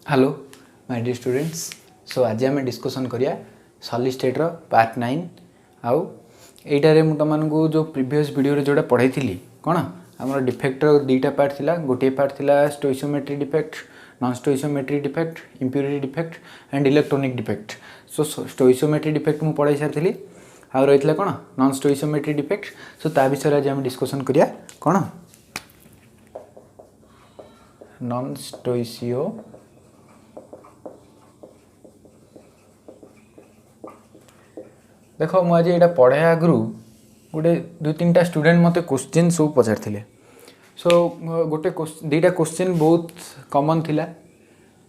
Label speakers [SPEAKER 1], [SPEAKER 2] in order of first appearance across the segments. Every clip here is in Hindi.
[SPEAKER 1] Hello my dear students. So आज आम डिस्कसन करिया सॉलिड स्टेट रो पार्ट 9 आउ एटारे मु तुमको जो प्रीवियस वीडियो रे जोड़ा पढ़ाई थी कौन आम डिफेक्ट दुईटा पार्ट थिला। गोटे पार्ट थिला stoichiometry defect, non stoichiometry defect, impurity defect and electronic defect. So stoichiometry defect मु पढ़ाई सारी आउ रही कौन नॉन स्टोइसियोमेट्री डिफेक्ट। सो ता विषय आज आम डिस्कसन करिया कौन नॉन स्टोइसियो देख मुझे यहाँ पढ़े आगु गोटे दुई तीन टा स्टूडेंट मत क्वेश्चन सब पचार। सो गोटे दुईटा क्वेश्चन बहुत कॉमन थिला,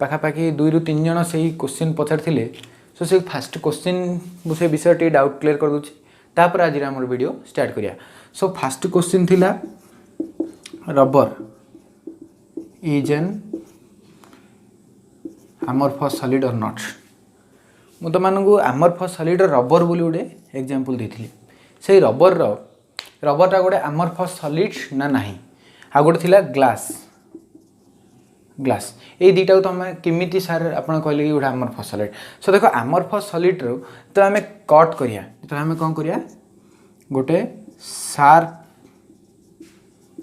[SPEAKER 1] पाखापाखि 2 ରୁ 3 जन से क्वेश्चन पचार। सो से फास्ट क्वेश्चन मुझे विषय टे डाउट क्लियर कर दूची, तापर आज आम वीडियो स्टार्ट करिया। सो फास्ट क्वेश्चन थिला rubber is an amorphous solid और नॉट। मु तो मानू अमॉर्फस सॉलिड रबर बोली गोटे एग्जांपल देती से रबरटा गोटे अमॉर्फस सॉलिड ना नहीं। आ गोटे थिला ग्लास ये दुईटा तुम केमी सार आप कहले कि गोटे अमॉर्फस सॉलिड। सो देखो अमॉर्फस सॉलिड तो आम कट करिया तो आम कौन करिया गोटे शार्प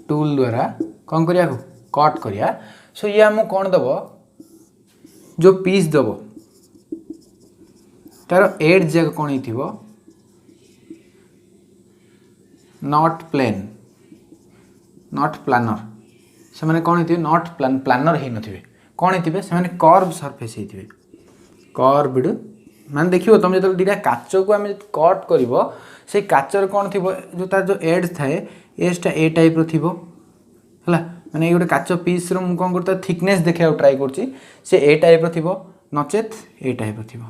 [SPEAKER 1] टूल द्वारा कौन करिया कट करिया। सो ये आम कौन दब जो पीस दब तार एड जगह कौन हो नॉट प्लेन नॉट प्लानर से मैंने कौन हो नॉट प्लानर ही नथिबे कौन हो से कर्व सरफेस होते कर्व्ड मान देखियो तुम जो दीटा काच को आम कट कर से काचर कौन थी जो तार जो एड्स थाए एजटा ए टाइप रो थिबो हला माने ये गोटे काच पीस रो कौन करता थिकनेस देखा ट्राई करछि से ए टाइप रो थिबो नचेत ए टाइप रो थिबो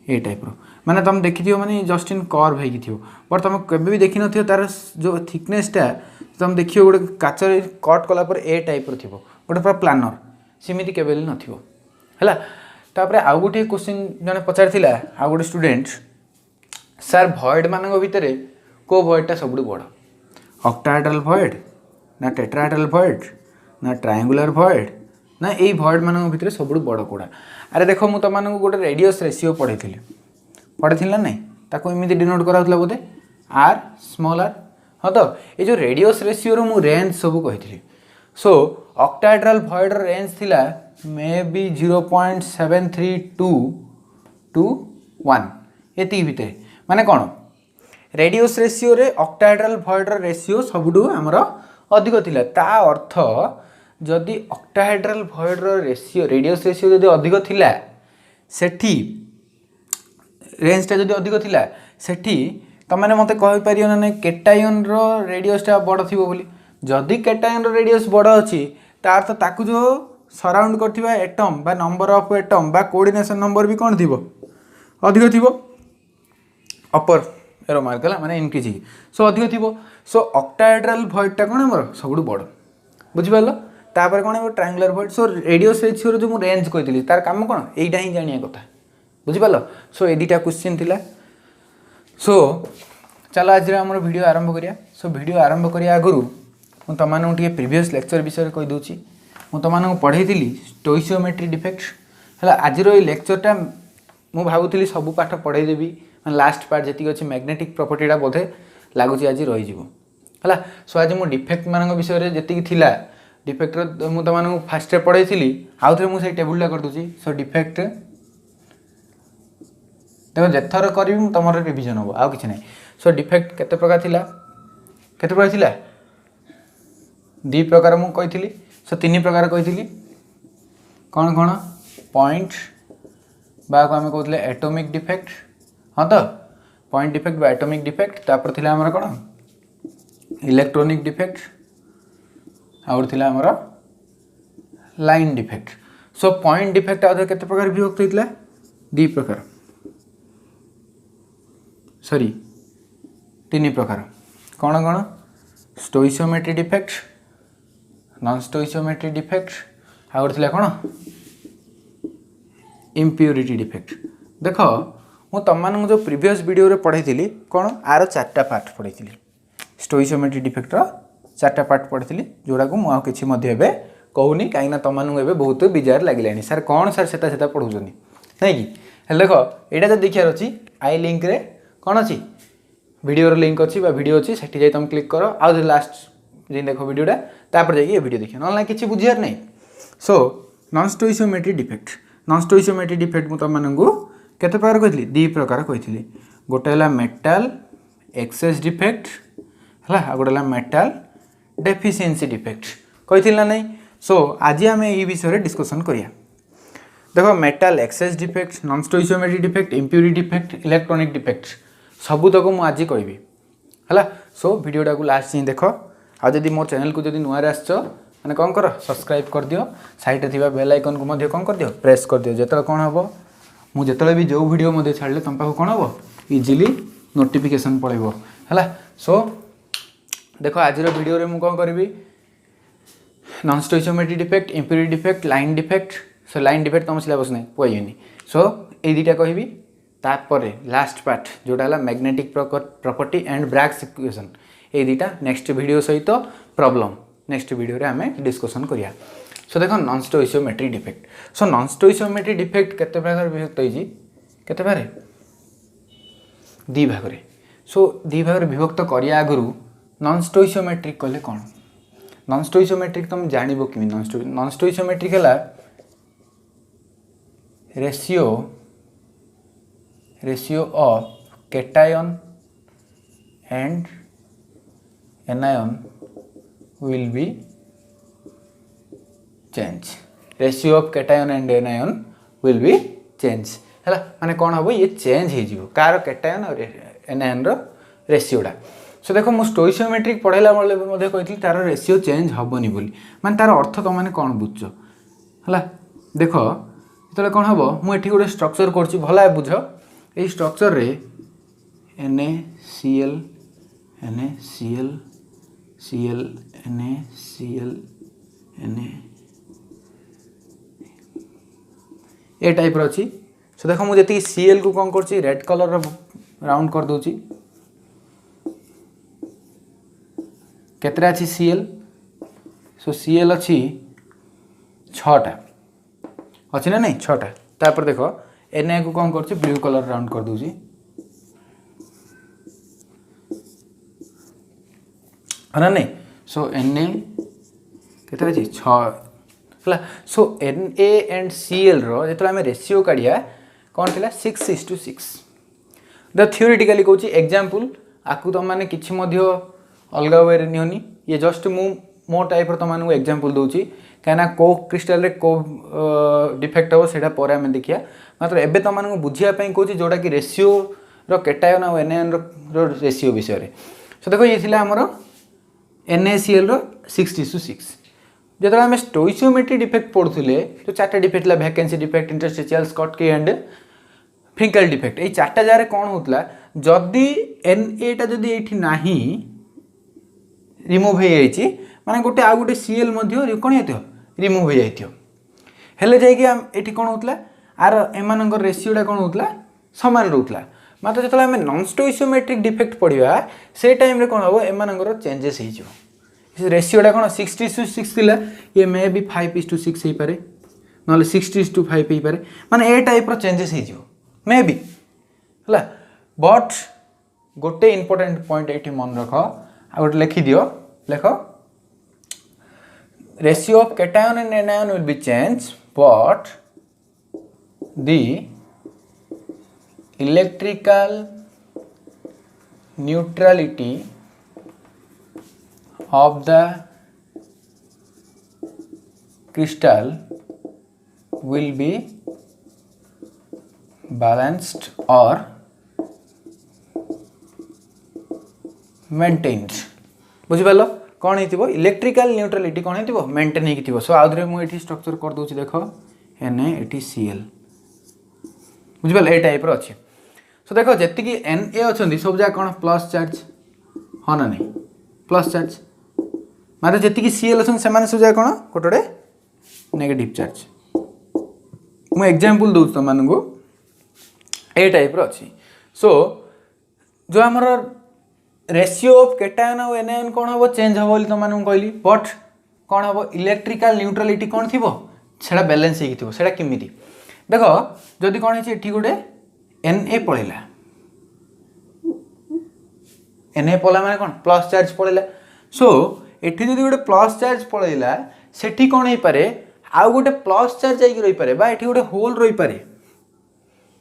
[SPEAKER 1] ए टाइप रो माने तुम देखि माने जस्ट इन कर्व होगी थी बट तुम केबे भी देखि नथियो तार जो थिकनेसटा तुम देखियो गोटे काचर कट कला पर ए टाइप रो थिबो गोटे पूरा प्लानर सेमिति केबे नथिबो हला। तापर आउ गोटे क्वेश्चन जने पचार थिला आउ गोटे स्टूडेंट सर भॉइड मानक भितर को भॉइडटा सबुठ बड़ ऑक्टाहेड्रल भॉइड ना टेट्राहेड्रल भॉइड ना ट्रायंगुलर भॉइड ना यही भॉइड मान भितर सबुठ बड़ कोड़ा। अरे देखो मुझे तुमको गोटे रेडियस रेशियो पढ़ी ना नहीं ताको एमती denote कराउला Bodhe are small are. हाँ तो ये जो रेडियस रेशियो मु रेंज सब कही। सो ऑक्टाहेड्रल भॉइड रेंज थिला मे बी 0.732 to 1 ये भितर माने कौन रेडियस रेशियो रे ऑक्टाहेड्रल भॉइड रेशियो सबुठ आमर अधिक थिला। ता अर्थ जदि ऑक्टाहेड्रल भॉइड रेशियो रेडियस रेशियो जदि अधिक थिला सेठी रेंजटा जदि अधिक थिला सेठी तमाने मते कहि परियो ना केटायन रो रेडियसटा बड़ थिबो बोली। जदि केटायन रो रेडियस बड़ अछि तार तो ताकु जो सराउंड करथिबा एटम बा नंबर ऑफ एटम बा कोऑर्डिनेशन नंबर भी कोन थिबो अधिक थिबो अपर एरो मार्क हला माने इंक्रीज। सो अधिक थिबो। सो ऑक्टाहेड्रल भॉइडटा कोन हमर सबुठ बड़ बुझि पालो। तापर कौन ट्रायंगुलर भॉइड। सो रेडियस रेशियो जो मुझे रेंज कही तार काम कौन यहीटा ही जाना कथा बुझिपाल। सो ये दुईटा क्वेश्चन थिला। सो चलो आज आम वीडियो आरंभ करिया। सो वीडियो आरंभ करिया आगु मुझे तुमको प्रीवियस लेक्चर विषय कही दूची मुझे तुमको पढ़ाई स्टोइसियोमेट्री डिफेक्ट है। आज लेक्चरटा मुझे भावुली सब पाठ पढ़ाई देवी लास्ट पार्ट जी अच्छी मैग्नेटिक प्रॉपर्टीटा बोधे लगुच आज रही है। सो आज मुझे डिफेक्ट मान विषय जी थिला डिफेक्ट मुझे तुमको फास्ट पढ़ाई थी आउ थे मुझे टेबुलटा कर दूसरी। सो डिफेक्ट देखो जेथर करी तुम रिविजन हम आउ कि ना। सो डिफेक्ट केते प्रकार थिला केते प्रकार थिला 2 प्रकार मु कही। सो 3 प्रकार कही कौन कौन पॉइंट बा आम कहते एटॉमिक डिफेक्ट। हाँ तो पॉइंट डिफेक्ट बा एटॉमिक डिफेक्ट तापर थिला हमर कौन इलेक्ट्रॉनिक डिफेक्ट आउट थिला हमर line defect. So point defect आउ केते प्रकार विभक्त होइतला 2 प्रकार सॉरी 3 प्रकार कौन कौन स्टोइसियोमेट्री defect, non stoichiometry defect out थिला कौन इम्प्योरिटी डिफेक्ट। देख मु तुम जो प्रीवियस वीडियो रे पढ़ाई थी कौन आर 4टा पार्ट पढ़ाई थी स्टोइसियोमेट्री डिफेक्टर 4टा पार्ट पढ़ी जोड़ा को मुझे किसी कहूनी कहीं तुमको बहुत बिजार लगे सर कौन सर से पढ़ाऊँ नहीं कि देख यहाँ जो देखिए अच्छी आई लिंक रे कौन अच्छी वीडियो लिंक अच्छी वीडियो अच्छी से जाए तुम क्लिक कर आउ लास्ट जी देख वीडियोटा तापर जाइए वीडियो देखिए ना किसी बुझार नहीं। सो नॉन स्टोइशियोमेट्री डिफेक्ट मुझे तुमको केते प्रकार कही दी प्रकार कही गोटे है मेटाल एक्सेस डिफेक्ट है आ गोटे मेटाल डेफिशिएंसी डिफेक्ट कही ना नहीं। सो आज आम ये विषय डिस्कसन करिया देखो metal excess defect non stoichiometry defect impurity defect electronic defect सबू तक मुझे आज कहि है। सो वीडियोटा को लास्ट देख आदि मो चैनल को जब नुआ मैंने कौन कर सब्सक्राइब कर दियो साइड थी बेल आइकन को कौन कर दियो प्रेस कर दियो जो कौन हम मुझे भी जो वीडियो छाड़े तुम पाक कौन हम इजिली नोटिफिकेशन पड़ेगा है। सो देख आज वीडियो रे मु कौन करी non stoichiometry defect impurity defect line defect. So line defect तुम सिलेबस नहीं कहनी। सो ये दुटा कहि तापर लास्ट पार्ट जोटा है magnetic property and Bragg's equation ये दुटा नेक्स्ट वीडियो सहित प्रॉब्लम नेक्स्ट वीडियो रे हमें डिस्कसन करिया। सो देखो non stoichiometry defect. So non stoichiometry defect केते प्रकार विभक्त होइछि केते बारे दी भाग रे। सो दी भाग रे विभक्त करिया आगु नॉन स्टोइशियोमेट्रिक कहले कोन नॉन स्टोइशियोमेट्रिक तुम जानिबो कि नॉन स्टोइशियोमेट्रिक हला ratio of cation and anion will be change ratio of cation and anion will be change है माने कौन हम ये चेंज हो कार कैटायन और एनायन रेशियोटा। सो देखो मुझे स्टोइशियोमेट्रिक पढ़ाला बेले कही तार रेशियो चेंज हेनी बोली माने तार अर्थ तुम मैंने कौन बुझ है देख जो कौन हम मुझे गोटे स्ट्रक्चर कर भला बुझ ये स्ट्रक्चर रे NaCl NaCl Cl NaCl Na ए टाइप अच्छी। सो देख मुझे जी Cl को कौन कर रेड कलर राउंड कर दूची केतरा अच्छी Cl। सो Cl अच्छी 6टा अच्छी ना नहीं 6टा तापर देख Na को कौन कर ब्लू कलर राउंड कर दूची है ना नहीं। सो Na केतरा अच्छी 6 है। सो Na एंड Cl जो आम रेशियो काढ़िया कौन थी 6:6 द थियोरेटिकली कौच एग्जांपल आपको तुम मैंने किसी अलग वे निहनी ये जस्ट मो टाइप तुमको एग्जांपल दूसरी कहीं को क्रिस्टाल रे को डिफेक्ट हम से आम देखिया मात्र एबे तुमको बुझापी कौच जोटा कि रेशियो कैटायन और एनायन रेशियो विषय। सो देखो ये आमर NaCl 6:6 जो आम स्टोइशियोमेट्री डिफेक्ट पढ़ुले तो 4टा डिफेक्ट है vacancy defect interstitial Schottky and Frenkel defect ये 4टा जगह कौन होता जदि Na जदि ये ना रिमूव हो जाए माने गोटे आउ गोटे Cl कौन हो रिमूव हो जाइए जाकि कौन होता आर एम रेशियोटा कौन होता सामान रोला मात्र जो आम नॉन स्टोइशियोमेट्रिक डिफेक्ट पढ़ा से टाइम रे कौन हम एम चेंजेस हो रेशियोटा कौन 6:6 थिला ये मे भी 5:6 हो पारे ना 6:5 हो पारे माने ए टाइप चेंजेस हो मे भी है। बट गोटे इंपोर्टेंट पॉइंट ये मन रख आ गोटे लिखि दियो लेख ratio of cation and anion will be change but the electrical neutrality of the crystal will be balanced or maintained बुझिपाल कौन हो इलेक्ट्रिकल न्यूट्रालिटी कौन हो मेंटेन हो। सो आउे मुझे स्ट्रक्चर कर दूसरी देख Na बुझिपाल ए टाइप अच्छे। सो देख जी Na अच्छा सब जगह कौन प्लस चार्ज हाँ ना नहीं प्लस चार्ज मतलब जी Cl अच्छा से सब जगह कौन गोटे नेगेटिव चार्ज मुझे एग्जांपल दूँ तुमको ए टाइप अच्छी। सो जो आमर रेशियो ऑफ कैटायन और एनायन कौन हम चेंज हम तुमको कहली बट कौन हम इलेक्ट्रिकल न्यूट्रालिटी कौन थी से बैलेंस होगा केमी देख जदि कौन है गोटे Na पलैला Na पड़ा माने कौन प्लस चार्ज पलैला सो एठी जदि गोटे प्लस चार्ज पलैला सेठी कौन हो पारे आउ गोटे प्लस चार्ज जाइए रही पारे बा एठी गोटे होल रही पारे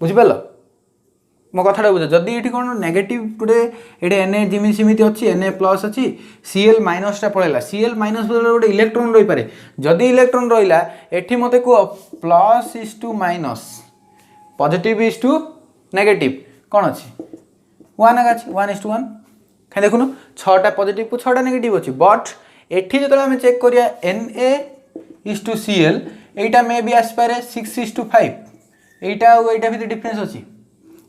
[SPEAKER 1] बुझिपाल मो कथा बुझ जदि ये कौन नेगेटिव गोटे ये Na जिमी सेमती अच्छी Na प्लस अच्छी Cl माइनस टा पलैला Cl माइनस बदल गोटे इलेक्ट्रोन रही पारे जदि इलेक्ट्रोन रहा एठी मते को plus is to minus positive is to negative कौन अच्छी 1 आगे अच्छी 1:1 कहीं देखुन 6टा पॉजिटिव को 6टा नेगेटिव अच्छी बट एठी जो आम चेक करिया Na:Cl एटा मे भी आसपारे 6:5 एटा और एटा भी डिफरेंस अच्छी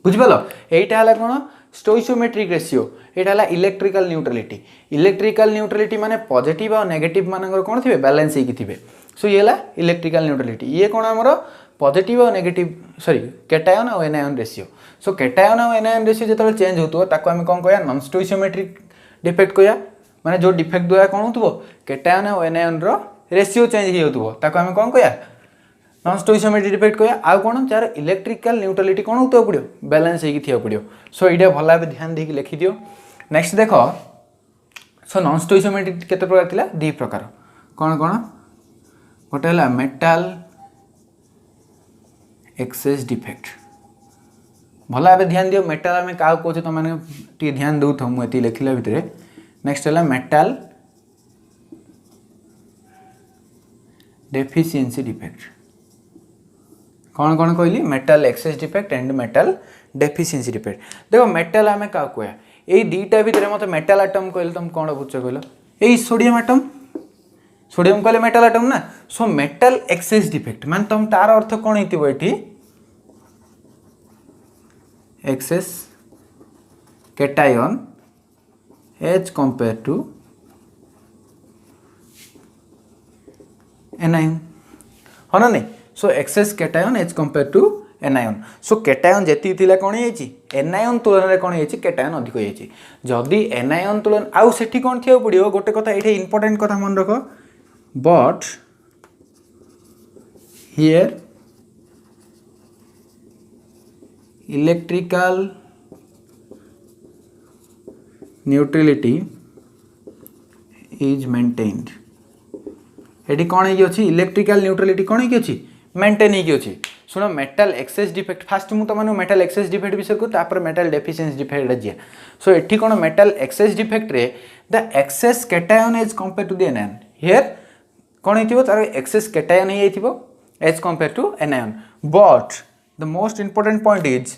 [SPEAKER 1] बुझिपाल एटा हला कौन स्टोइसियोमेट्रिक रेशियो एटा हला इलेक्ट्रिकल न्यूट्रालिटी माने पॉजिटिव और नेगेटिव मानकर कौन थे बैलेंस होगी थे सो ये हला इलेक्ट्रिकल न्यूट्रालिटी ये कौन आमर पॉजिटिव और नेगेटिव सॉरी कैटायन और एनायन रेशियो सो कैटायन और एनायन रेशियो जो चेंज होतो ताको आम कौन कहया नॉन स्टोइसियोमेट्रिक डिफेक्ट कहया माने जो डिफेक्ट द्वारा कौन होतो कैटायन और एनायन रो रेशियो चेंज होतो ताको आम कौन कहया नॉन स्टोइसियोमेट्रिक डिफेक्ट कहया आउ कौन जार इलेक्ट्रिकल न्यूट्रालिटी कौन होतो पड़ो बैलेंस होगी थी पड़ो सो ये भल भाव ध्यान देकी लिखि दियो नेक्स्ट देख सो नॉन स्टोइसियोमेट्रिक केते प्रकार थिला दी प्रकार कौन कौन गोटे है मेटाल एक्सेस डिफेक्ट भल भाव ध्यान दियो मेटाल आम क्या कहे तुम मैंने ध्यान दौ था मुझे लिखला भितर नेक्स्ट है मेटाल डेफिशिएंसी डिफेक्ट कौन कौन कहली metal excess defect and metal deficiency defect देखो मेटाल आम क्या कह यही दुईटा भितर मत मेटाल आटम कहले तुम कौन बुझ कहल यही सोडियम आटम सोडियम कहले मेटाल आटम ना सो मेटाल एक्सेस डिफेक्ट मान तुम तार अर्थ कौन हो excess cation as compare to anion हाँ ना नहीं so excess cation as compare to anion so cation जी थी कौन एनायन तुलन में कौन कैटायन अधिक होती जदि एनायन तुलन आउ से कौन थी पड़ो गोटे कथा ये इंपोर्टेंट कथा मन रख but here electrical neutrality is maintained ये कौन है इलेक्ट्रिकल न्यूट्रलिटी कौन है मेंटेन होगी शुण मेटाल एक्सेस डिफेक्ट फास्ट मुझे तुम मेटाल एक्सेस डिफेक्ट विषय को तापर मेटाल डेफिशिएंसी डिफेक्ट जी सो ये कौन मेटाल एक्सेस डिफेक्ट रे the excess cation as compare to the anion here कौन हो तार एक्सेस कैटायन हो as compare to anion but the most important point is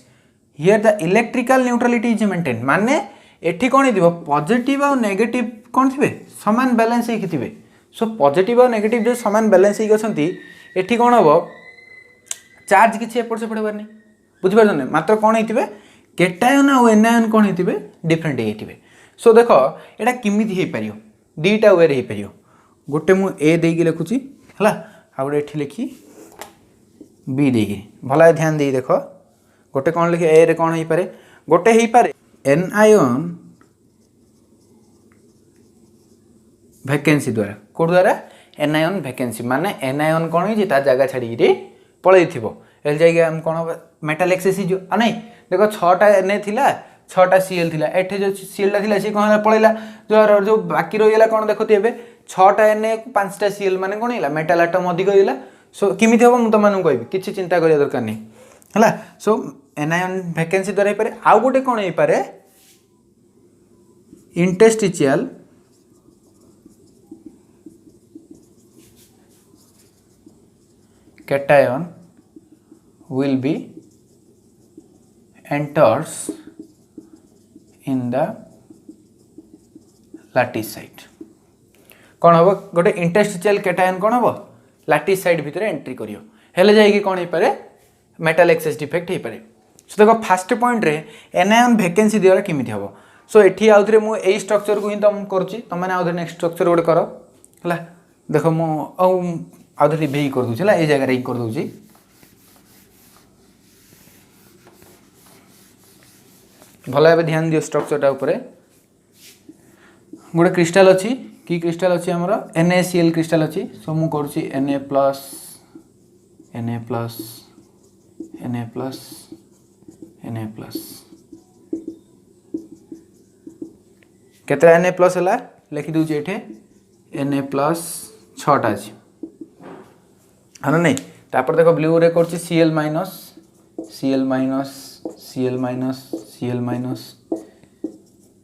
[SPEAKER 1] here the electrical neutrality is maintain माने एठी कौन हो पॉजिटिव और नेगेटिव कौन थे सामान बैलेंस होती सो पॉजिटिव और नेगेटिव जो सामान बैलेंस होती कौन हम चार्ज किसी एपट सेपट होबार नहीं बुझिपार ना मात्र कौन होते कैटायन और एनायन कौन होते डिफरेंट होते सो देख यहाँ किमिति हो पार दुईटा वे हो पार गोटे मुझे देकी लिखुची है आ गए ये लिखी बी देकी भल ध्यान दे देख गोटे कौन लिखे ए रे कौन हो पारे गोटे हो पारे एनायन वैकेंसी द्वारा कौट द्वारा एनायन वैकेंसी माने एनायन कौन हो जगह छाड़ी पलि जाइए कौन मेटाल एक्सेस नहीं देख 6टा Na थिला 6टा Cl थिला एठे जो Cl टा थिला सी कौन पलैला जो बाकी रहीगला कौन देखते ए 6टा Na को 5टा Cl माने कौन है मेटाल आटम अधिक होगा सो किमिति हम मुझे तुमको कहबी किसी चिंता करिया दरकार नहीं है सो एनायन वैकेंसी द्वारा हो पारे आउ गोटे कौन हो पारे interstitial cation will be enters in the lattice site कौन हम गोटे इंटरस्टिशियल कैटायन कौन हम लैटिस साइड भितर एंट्री करियो हेले जाइए कौन हो पारे मेटाल एक्सेस डिफेक्ट हो पारे सो देखो फास्ट पॉइंट रे एनायन वैकेंसी द्वारा केमिति हम सो एठी आउ थरे मु एई स्ट्रक्चर को ही तुम करूची तुम मैंने आउ थरे नेक्स्ट स्ट्रक्चर गोटे कर हला देखो मु आउ थरे भी कर दूची ए जगह रे कर दूची भल भाव ध्यान दियो स्ट्रक्चरटा ऊपर गोटे क्रिस्टाल अच्छी की क्रिस्टल अच्छी आमर NaCl क्रिस्टल अच्छी सो मु करुच्ची Na plus Na plus Na plus Na plus केतरा Na प्लस है लिखी दूचे ये Na प्लस 6टा अच्छी है ना नहीं तापर देखो ब्लू रे कर Cl minus Cl minus Cl minus Cl minus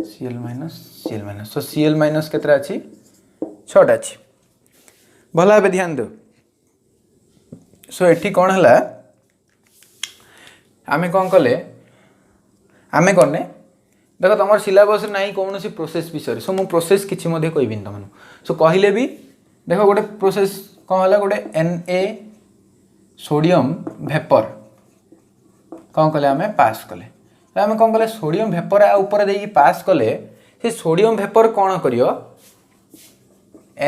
[SPEAKER 1] Cl minus Cl minus so Cl minus केतरा अच्छी 6टा अच्छी भला भाव ध्यान दो सो एठी कौन है आमे कौन कले आमे कौन देख तुम सिलेबस ना कौन सी प्रोसेस विषय सो मु प्रोसेस किसी कहबी तुम सो कहले भी देख गोटे प्रोसेस कौन है गोटे Na सोडियम वेपर कौन कले आमे पास कले आमे कौन कले सोडियम वेपर ऊपर देकी पास कले से सोडियम वेपर कौन करियो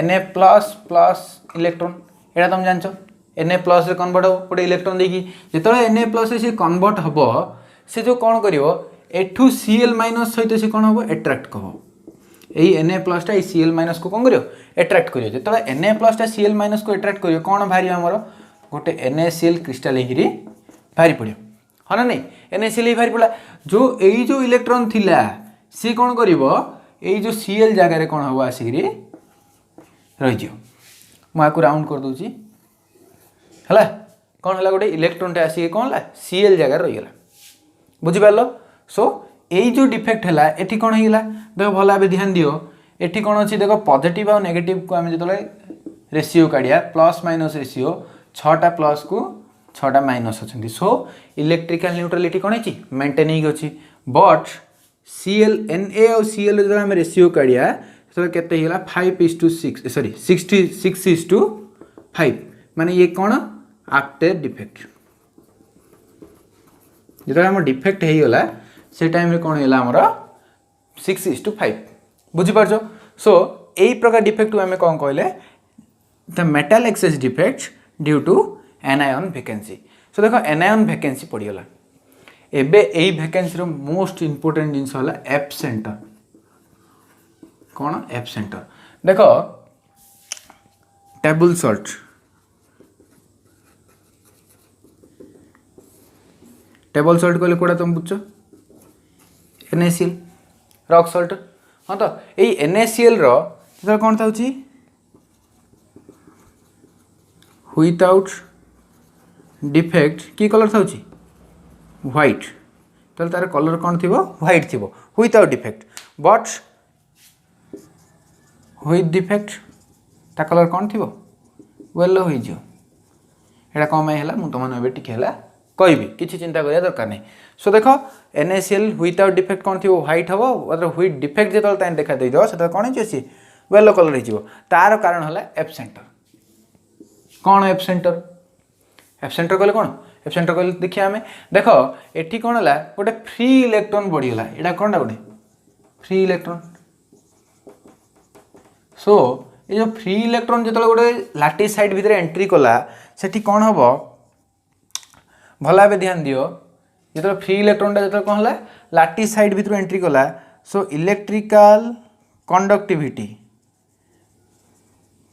[SPEAKER 1] Na प्लस प्लस इलेक्ट्रॉन एटा तुम जानछ Na प्लस रे कन्वर्ट हो गोटे इलेक्ट्रॉन देकी जेतले Na प्लस से कन्वर्ट हबो से जो कौन करियो एठू Cl माइनस सहित से कौन हबो अट्रैक्ट कहो यही Na प्लस टा Cl माइनस को कौन करियो अट्रैक्ट करियो जेतले Na प्लस टा Cl माइनस को अट्रैक्ट करियो कौन भारी हमर गोटे NaCl क्रिस्टल हिरी भारी पड़ियो हाँ ना नहीं NaCl ही भारी पड़ा जो यही जो इलेक्ट्रॉन थिला सी कौन करिवो यही जो Cl जगह रे कौन हबो आसिकरी रहि जियो मु आकु राउंड कर दोची हला कौन हला गोटे इलेक्ट्रॉन टे आसी कौन हला Cl जगह रहि गेला बुझि पारलो सो यही जो डिफेक्ट है एठी कौन होगा देख भल भाव ध्यान दियो एठी कौन अच्छी देख पॉजिटिव और नेगेटिव को आम जो रेशियो काढ़िया प्लस माइनस रेशियो 6टा प्लस को 6टा माइनस अच्छा सो इलेक्ट्रिकल न्यूट्रलिटी कौन है मेंटेन होगी बट Cl Na और Cl जो आम रेशियो काढ़िया तो केते हिला 5:6 सॉरी 66:5 माने ये कौन आफ्टर डिफेक्ट जो आम डिफेक्ट हो गला से टाइम रे कौन है आमर 6:5 बुझीपार सो यही प्रकार डिफेक्ट को आम कौन कहले the metal excess defect due to anion vacancy so देखो एनायन वैकेंसी पड़गला एबे यही वैकेंसी रो मोस्ट इंपोर्टेंट जिनस होला एफ सेंटर कौन एफ सेंटर देखो टेबल सॉल्ट टेबल सॉल्ट कहले कोड़ा तुम बुझ NaCl रॉक सॉल्ट हाँ तो यही NaCl रो तो कौन था विदाउट डिफेक्ट की कलर था व्हाइट तो तार कलर कौन थी व्हाइट थी without defect but with defect ता कलर कौन थी येलो हो एटा कौन है मुझे तुम टे कहबी किसी चिंता करिया दरकार नहीं सो देखो NaCl विदाउट डिफेक्ट कौन थी व्हाइट हम विथ डिफेक्ट जो देखा दे से कौन हो येलो कलर हो तार कारण है एफ सेंटर कौन एफ सेंटर कहले कौन एफ सेंटर कहले देखिए आम देख एटी कौन है गोटे फ्री इलेक्ट्रॉन बढ़ीगला यहाँ कौन गोटे फ्री इलेक्ट्रॉन सो ये जो फ्री इलेक्ट्रॉन जो गोटे लाटिस साइड भितर एंट्री कला से कौन हम भल भाव ध्यान दियो जो फ्री इलेक्ट्रॉन जो कौन है लाटिस साइड भितर एंट्री कला सो इलेक्ट्रिकल कंडक्टिविटी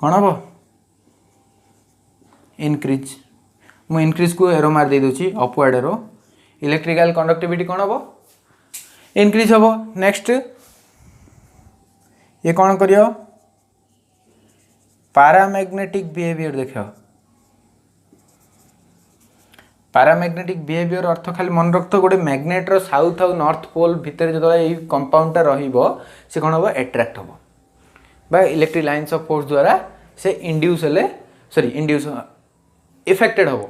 [SPEAKER 1] कौन हम इनक्रीज मु इनक्रीज को एरो मार दे दूची अपवर्ड एरो इलेक्ट्रिकल कंडक्टिविटी कौन हम इनक्रीज हम नेक्स्ट ये कौन करियो पैरामैग्नेटिक बिहेवियर देखो पैरामैग्नेटिक बिहेवियर अर्थ खाली मन रख गोटे मैग्नेटर साउथ और नॉर्थ पोल भितर जो ये कंपाउंडटा रहिबो से कौन हम एट्रैक्ट हम बा इलेक्ट्रिक लाइन्स ऑफ फोर्स द्वारा से इंड्यूस हेले सॉरी इंड्यूस इफेक्टेड हम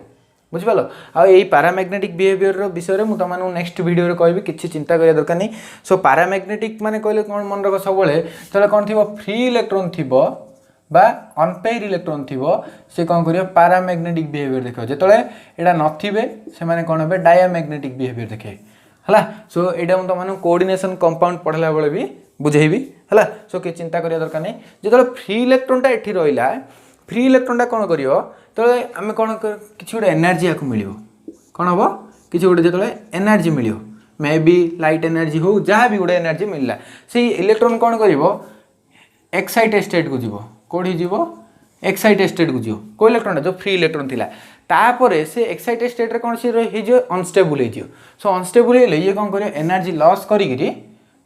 [SPEAKER 1] बुझिपाल आ यही पैरामैग्नेटिक बिहेवियर विषय में तुम नेक्स्ट वीडियो रे कहबी किसी चिंता करिया दरकार नहीं सो पैरामैग्नेटिक माने कहले कौन मन रख सब बेले कौन थी फ्री इलेक्ट्रॉन थी बा अनपेयर इलेक्ट्रॉन थी से कौन कर पैरामैग्नेटिक बिहेवियर देख जो यहाँ नथिबे से माने कौन हे डायमैग्नेटिक बिहेवियर देखे है सो यहाँ मुझे तुम कोऑर्डिनेशन कंपाउंड पढ़ला बेले भी बुझेबी है सो कि चिंता करिया दरकार नहीं जो फ्री इलेक्ट्रॉनटा एठी रहिला फ्री इलेक्ट्रॉनटा कौन करियो तो आम कौन किसी गोटे एनर्जी आपको मिल कौन हम किसी गोटे जो energy mill may be light energy हो जहाँ भी गोटे एनर्जी मिलला से इलेक्ट्रॉन कौन कर एक्साइटेड स्टेट को जीव कोठी जीव एक्साइटेड स्टेट को जीव को इलेक्ट्रॉन जो फ्री इलेक्ट्रॉन थिला तापर से एक्साइटेड स्टेट रे कोन से रही जो अनस्टेबल हो सो अनस्टेबल हेले ये कोन करियो एनर्जी लॉस करी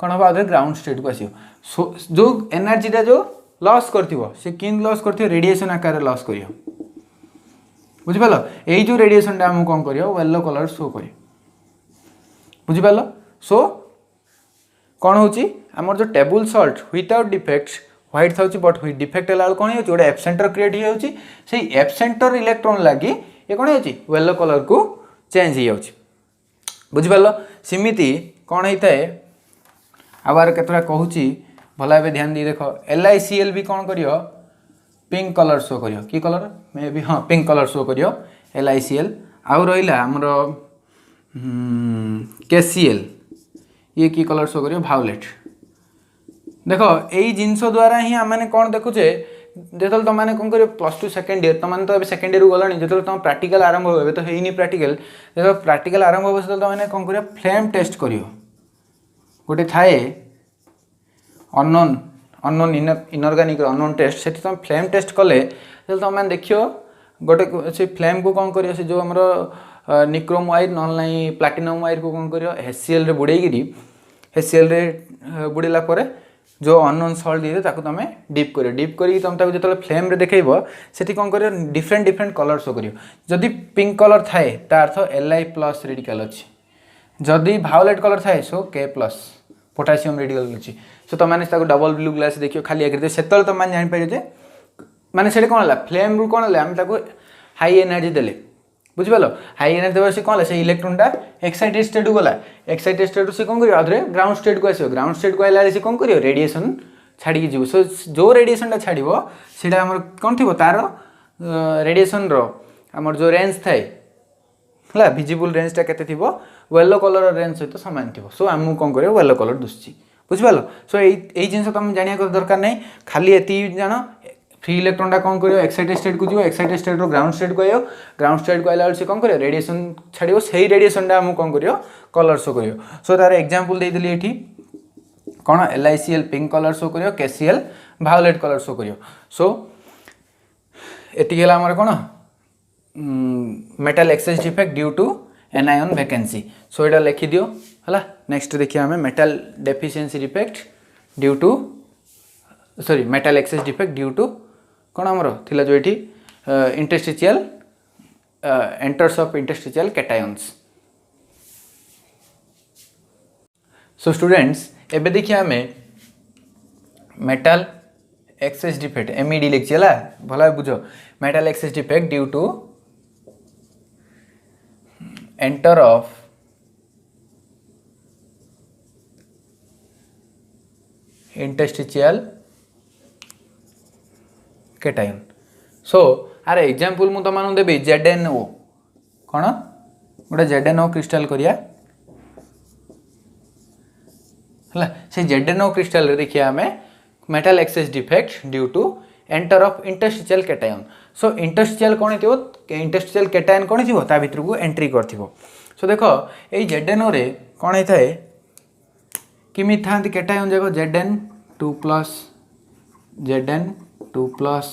[SPEAKER 1] कौन हम आगे ग्राउंड स्टेट को आसो सो जो एनर्जीटा जो लॉस करथिबो से किन लॉस करथिबो रेडिएशन आकार लॉस करियो बुझिपाल यही जो रेडिएशन टा हम कौन करियो येलो कलर शो करियो बुझिपाल सो कौन होची हमर जो table salt without defects white थाउची बट विथ डिफेक्ट हला कौन होची ओडा एब्सेंटर क्रिएट ही होची सेही एब्सेंटर इलेक्ट्रॉन लागी ये कौन होची येलो कलर को चेंज ही होची बुझिपाल सिमिति कौन होइताए आबार केतरा कहूची भला बे ध्यान दी देखो LiCl भी कौन करियो पिंक कलर शो करियो की कलर मे बी हाँ पिंक कलर शो करियो LiCl आउ रहिला हमरो KCl ये की कलर शो करियो वायोलेट देखो एई जिंसो द्वारा ही आम कौन देखुचे जेतल तुम मैंने कौन करियो +2 सेकेंड ईयर तुम तो सेकेंड ईयर गलानी जेतल तुम प्रैक्टिकल आरंभ हो तो हेनी प्रैक्टिकल जेतल प्रैक्टिकल आरंभ हो तो मैंने कौन करियो फ्लेम टेस्ट करियो गोटे थाए अननोन इनऑर्गेनिक अननोन टेस्ट से तुम फ्लेम टेस्ट कले तुम मैंने देखियो गोटे से फ्लेम को कौन करियो से जो हमरो निक्रोम वायर नॉन नहीं प्लैटिनम वायर को कौन करियो HCl रे बुड़ेगिरी HCl रे बुड़ेला परे जो अननोन सॉल्ट दिए ताको तुम डिप करियो डिप करी तुम ताको जतले फ्लेम रे देखैबो सेठी कौन करियो डिफरेंट कलर शो करियो जदि पिंक कलर थाए ता अर्थ Li+ रेडिकल अछि जदि वायोलेट कलर थाए सो K+ पोटासियम रेडिकल अछि सो तुम मैंने डबल ब्लू ग्लास देखियो खाली आगे सेतल तुम मैंने जान पारे जे माने सेठी कोन हला फ्लेम रू कोन हला हम ताको हाई एनर्जी देले बुझिपालो हाई एनर्जी देवर से कोन हला से इलेक्ट्रॉन टा एक्साइटेड स्टेट गला एक्साइटेड स्टेट से कोन करियो आधरे ग्राउंड स्टेट को आसियो ग्राउंड स्टेट को आइला से कोन करियो रेडिएशन छाड़ी के जीवो सो जो रेडिएशन टा छाड़िबो सेटा हमर कोन थिबो तार रेडिएशन रो हमर जो रेंज थाए हला विजिबल रेंज टा केते थिबो येलो कलर रेंज सहित समान थिबो सो हमु कोन करियो येलो कलर दुसची बुझिपालो सो एई जिंस तुम जानिया को दरकार नहीं खाली एती जानो फ्री इलेक्ट्रॉन टा कौन करियो एक्साइटेड स्टेट को जीवो एक्साइटेड स्टेट रो ग्राउंड स्टेट को आयो ग्राउंड स्टेट को आइला से कौन करियो रेडिएशन छाड़ियो सही रेडिएशन टा हम कौन करियो कलर शो करियो सो तार एग्जांपल दे देली एठी कौन LiCl पिंक कलर शो करियो KCl वायोलेट कलर शो करियो सो एती गेला हमर कोन metal exchange defect due to anion vacancy so एटा लिखि दियो हला नेक्स्ट देखिए हमें metal deficiency defect due to sorry metal exchange defect due to कौन आमर थिला जो एठी interstitial enters of interstitial cations so students एबे देखिए हमें मेटल एक्सचेंज डिफेक्ट MED लिखिला भला बुझो metal exchange defect due to enter of interstitial cation so आर एग्जांपल मु तमानु देबी ZnO कौन गोटे ZnO क्रिस्टल करिया हला से ZnO क्रिस्टल रे देखिया हमें metal exchange defect due to enter of interstitial cation so interstitial कौन थिबो इंटरस्टिशियल कैटायन कौन थिबो ता भितर को एंट्री करथिबो सो देखो एई ZnO रे कौन हेताए किमि थांती कैटायन जाको Zn2+ Zn2+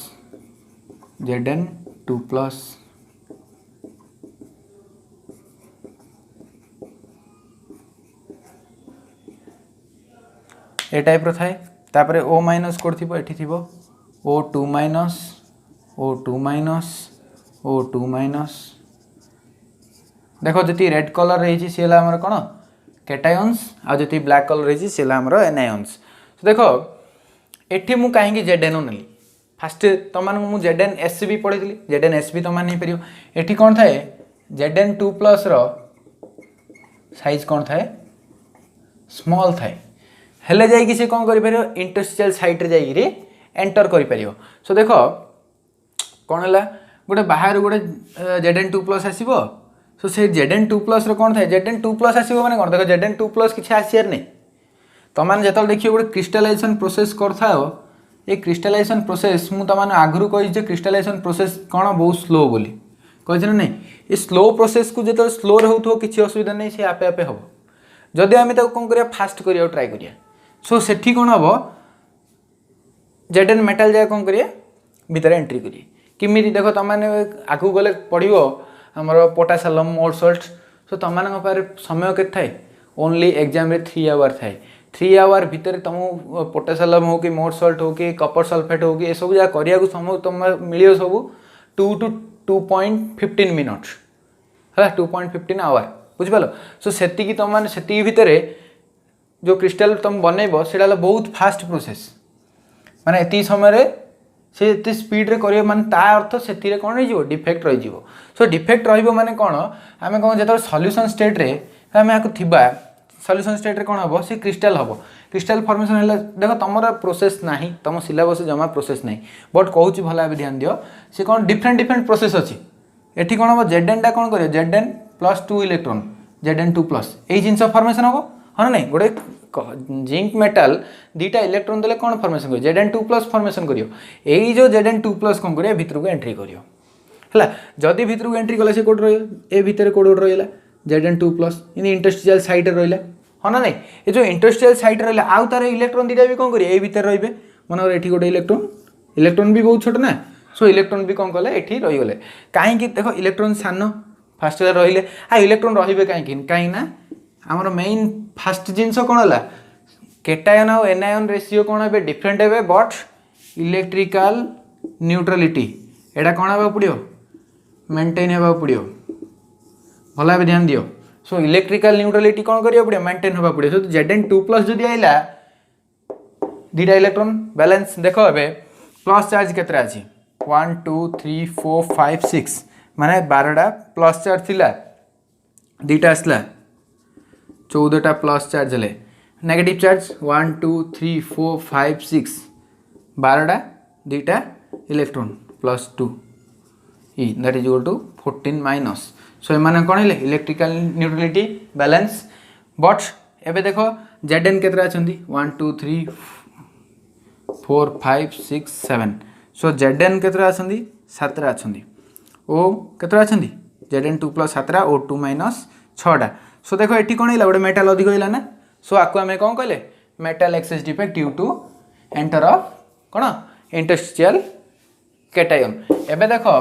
[SPEAKER 1] Zn2+ ए टाइप रो थाए तापरे O- कोड थिबो एठी थिबो O2- O2- देखो जति रेड कलर रही सी हमर कोन कैटायंस आ जति ब्लैक कलर रही सी हमर एनायंस तो देखो एठी मु काहेकि ZnO नली फास्ट तुम मु ZnS भी पढ़ी ZnS भी तुम नहीं पार एठी कौन थाए Zn2+ रो साइज कौन थाए स्मॉल थाए हेले जाई से कौन करिपारियो इंटरस्टिशियल साइट रे जाई रे एंटर करिपारियो सो देखो कौन हला गोटे बाहर गोटे Zn2+ आसीबो सो से Zn2+ रो कौन थाए Zn2+ आसीबो माने कौन देखो Zn2+ किछि आसीयार नै तमान जेतल देखियो गोटे क्रिस्टलाइजेशन प्रोसेस करथाओ ये क्रिस्टलाइजेशन प्रोसेस मु तमान आगरु कहि जे क्रिस्टलाइजेशन प्रोसेस कौन बहुत स्लो बोली कहि नै ये स्लो प्रोसेस को जेतल स्लो रहउथो किछि असुविधा नै से आपे आपे हबो जदि आमे त कोन करिया फास्ट करिया ट्राई करिया सो सेठी कौन हबो जेडेन मेटाल जाए कौन करिए भितर एंट्री करिए किमी देख तुम मैंने आगू गले पढ़ो आमर पोटासालम मोर सल्ट सो तुम पारे समय के थाए ओनली एग्जाम रे 3 आवर थाए 3 आवर भितर तुम पोटासालम हो कि मोर सल्ट हो कि कपर सल्फेट हो कि ये सब जहाँ करिया समय तुम मिल सब 2 to 2.15 मिनट्स है 2.15 आवर बुझिपाल सो सेतिकी तुम मैंने सेतिकी भितर जो क्रिस्टाल तुम बनइब से बहुत फास्ट प्रोसेस माने एति समय से एत स्पीड रे करियो माने ता अर्थ से कौन रही डिफेक्ट रही सो डिफेक्ट रहिबो माने कौन आमे कौन जो सॉल्यूशन स्टेट रे आमे आको थिबा सॉल्यूशन स्टेट रे कौन हम से क्रिस्टाल हम क्रिस्टाल फॉर्मेशन है देख तुम प्रोसेस ना तुम सिलेबस जमा प्रोसेस ना बट कहूँ भल भाव ध्यान दियो से कौन डिफरेंट डिफरेंट प्रोसेस अच्छी एठी कौन हम जेड एन टा कौन कर z n plus 2 electron z N 2 plus यही जिन फॉर्मेशन हम हाँ ना गोटे जिंक मेटाल दीटा इलेक्ट्रॉन देले कौन फॉर्मेशन कर जेड एन 2 प्लस फॉर्मेशन करियो एई जो जेड एन 2 प्लस कौन करियो भितर को एंट्री करियो हला जदी भितर को एंट्री कला से कोड रहियो ए भितर कोड रहिला जेड एन 2 प्लस इन इंटरस्टिशियल साइट रहिला हाँ ना नहीं ये जो इंटरस्टिशियल साइट रहिला आउ तार इलेक्ट्रॉन दीटा भी कौन करियो ए भितर रहिबे मन एठी गोटे इलेक्ट्रॉन भी बहुत छोट ना सो इलेक्ट्रॉन भी कौन कले एठी रहि गले काहे कि देखो इलेक्ट्रॉन सान फास्ट रहिले आ इलेक्ट्रॉन रहिबे काहे ना आमर मेन फास्ट जिनस कौन है केटायन और एनायन रेशियो कौन है डिफरेंट है बट इलेक्ट्रिकल न्यूट्रलिटी एटा कौन है पड़ो मेंटेन होगा पड़ो भल भाव ध्यान दियो सो इलेक्ट्रिकल न्यूट्रलिटी कौन करिया पड़ो मेंटेन होगा पड़ो सो जेड एन 2 प्लस जदि आइला दीटा इलेक्ट्रॉन बैलेंस देख ए प्लस चार्ज केतरा अछि 1 2 3 4 5 6 माने 12टा प्लस चार्ज थिला दीटा आसला 14टा प्लस चार्ज हेले नेगेटिव चार्ज 1 2 3 4 5 6 12टा दीटा electron plus 2 e that is equal to 14 minus so एमाने कौन है इलेक्ट्रिकल न्यूट्रलिटी बैलेंस बट एबे देखो जेड एन केतरा अछंती 1 2 3 4 5 6 7 सो जेड एन केतरा अछंती 7टा अछंती ओ केतरा अछंती जेड एन 2 प्लस 7टा ओ 2 माइनस 6टा सो देखो एठी कौन है गोटे मेटाल अधिक होइला ना सो आपको आम कौन कहले metal excess defect due to enter of कौन इंटरस्टिशियल कैटायन एबे देखो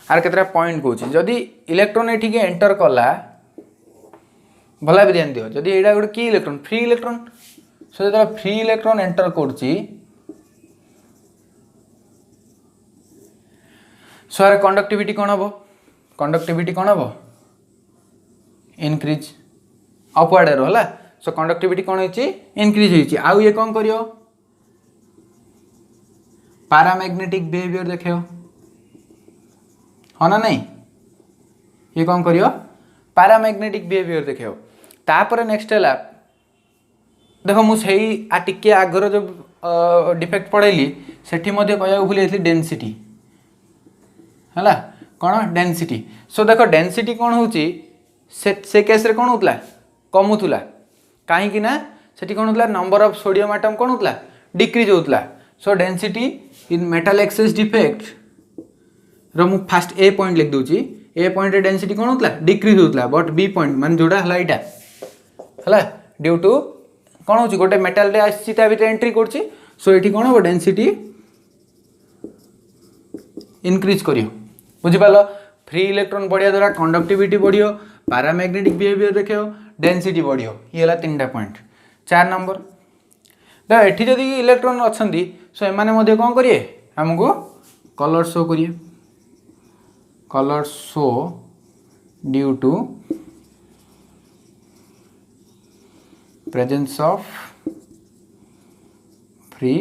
[SPEAKER 1] आर केतरा पॉइंट कहूँ जदि इलेक्ट्रॉन एठी के एंटर कला भला भी ध्यान दियो जदि एटा गोटे की इलेक्ट्रॉन फ्री इलेक्ट्रॉन सो जो फ्री इलेक्ट्रॉन एंटर करछि सो आर कंडक्टिविटी कौन हम कंडक्टिविटी कौन हम इनक्रीज अपवर्ड एरो है सो कंडक्टिविटी कौन होची इनक्रीज होची आउ ये कौन करियो पैरामैग्नेटिक बिहेवियर देखियो हाँ ना नहीं ये कौन करियो पैरामैग्नेटिक बिहेवियर देखियो तापर नेक्स्ट है देखो मुझे टिके आगर जो डिफेक्ट पढ़ेली सेठी मध्य कहया भूली डेंसिटी है कौन डेंसिटी सो देखो डेंसिटी कौन होची से केस रे कौन होतला कमुतला कहीं ना सेठी कौन होतला नंबर ऑफ सोडियम एटम कौन होतला डिक्रीज होतला so density in metal excess defect रो मु फास्ट ए पॉइंट लिख दूची ए पॉइंट रे डेंसिटी कौन होतला डिक्रीज होतला बट बी पॉइंट मान जोड़ा हला इटा हला ड्यू टू कौन होची गोटे मेटल रे आसी ता भीतर एंट्री करची सो एठी कौन हो डेंसिटी इनक्रीज करियो बुझि पालो फ्री इलेक्ट्रॉन बढ़िया द्वारा कंडक्टिविटी बढ़ियो पैरामैग्नेटिक बिहेवियर देखियो डेंसिटी बढ़ियो ये हला 3टा पॉइंट 4 नंबर देखो एठी जदि इलेक्ट्रॉन अछंती सो एमाने मध्ये कोन करिए हमको कलर शो करिए colour show due to presence of free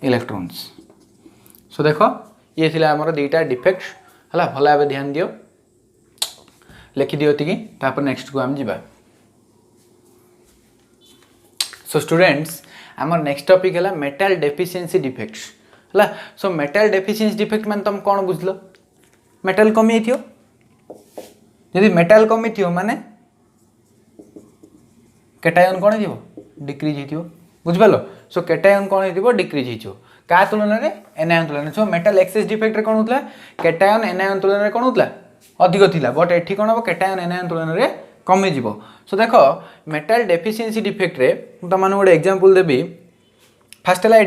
[SPEAKER 1] electrons so देखो ये थिला हमर दुईटा डिफेक्ट हला भला भाव ध्यान दियो लिखि दियो तिकी तापर नेक्स्ट को हम जिबा सो स्टूडेंट्स हमर नेक्स्ट टॉपिक है मेटल डेफिशिएंसी डिफेक्ट्स हला सो मेटल डेफिशिएंसी डिफेक्ट मान तुम कौन बुझलो मेटल कमी थियो यदि मेटल कमी थियो माने कैटायन कौन हो डिक्रीज हो बुझिपाल सो कैटायन कौन हो डिक्रीज हो क्या तुलन में एनायन तुलन सो मेटल एक्सेस डिफेक्ट रे कौन होता कैटायन एनायन तुलन में कौन होता अधिक थिला बट एठी कौन हम कैटायन एनायन तुलन में कमी जीवो सो देखो मेटल डेफिशिएंसी डिफेक्ट रे तुम गोटे एग्जांपल देबी फास्ट है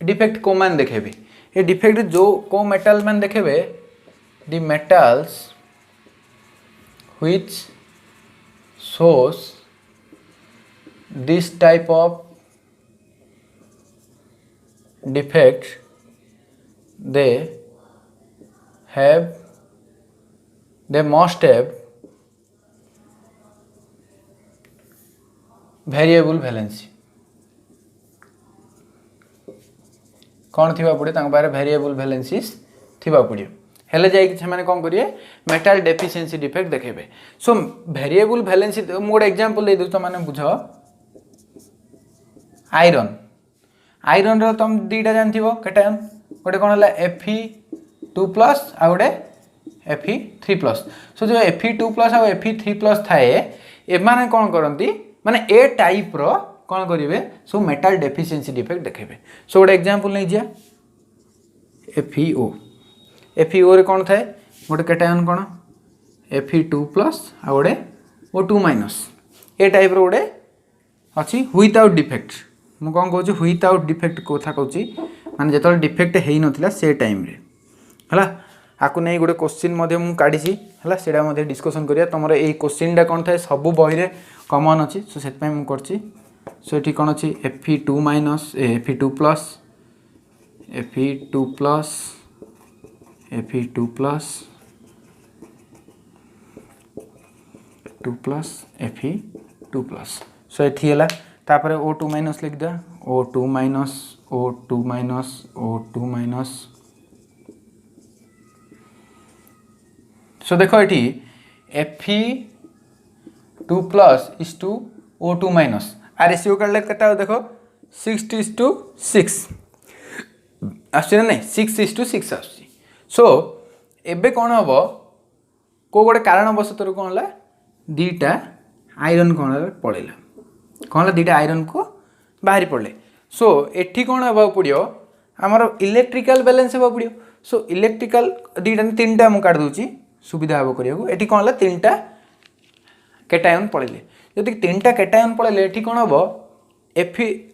[SPEAKER 1] डिफेक्ट को मान देखेबे ये डिफेक्ट जो को मेटल मान देखेबे the metals which shows this type of defect they must have variable valency कौन थिबा पड़े तांग बारे वेरिएबल वैलेंसीज थिबा पड़ियो हेले जाई से माने कोन करिए metal deficiency defect देखेबे so variable valency मु गोटे एग्जांपल दे दउ त माने बुझ आयरन रो तुम दीटा जानथिबो कैटायन गोटे कोन हला Fe2+ आ गोटे Fe3+ सो जो Fe2+ आ Fe3+ थाए ए माने कोन करंती माने ए टाइप रो कौन करेंगे सो मेटल डेफिशिएंसी डिफेक्ट देखेबे सो गोटे एग्जांपल नहीं जा FeO रे कौन थाए गोटे कैटायन कौन Fe2+ आ गोटे O2- ए टाइप रो गोटे अच्छी विदाउट डिफेक्ट मु कौन कहूँ विदाउट डिफेक्ट कथा कहूँ माने जो डिफेक्ट है नथिला से टाइम रे हला आकु नहीं गोटे क्वेश्चन मु काढ़ी है से डिस्कसन करिया तुम ये क्वेश्चनटा कौन थाए सब बही रे कॉमन अच्छी सो से मु करछि सो ये कौन अच्छी Fe2- Fe2+ Fe2+ सो ये है तापर O2- लिख दिया O2- सो देखो ये Fe2+ is to O2- uh ratio काढले केता देखो 6:6 आसछि ना 6:6 आसछि सो एबे कोन हबो को गोटे कारण बसतर कोन हला दीटा आयरन कोन पड़ेला कोन हला दीटा आयरन को बाहरी पड़ले सो एठी कोन हबा पड़ियो हमर इलेक्ट्रिकल बैलेंस हबा पड़ियो सो इलेक्ट्रिकल दीटा तीनटा मु काढ दोची सुविधा हबो करियो एठी कोन हला तीनटा कैटायन पड़ेले जदि तीनटा कैटायन पड़ेले एठी कोन हबो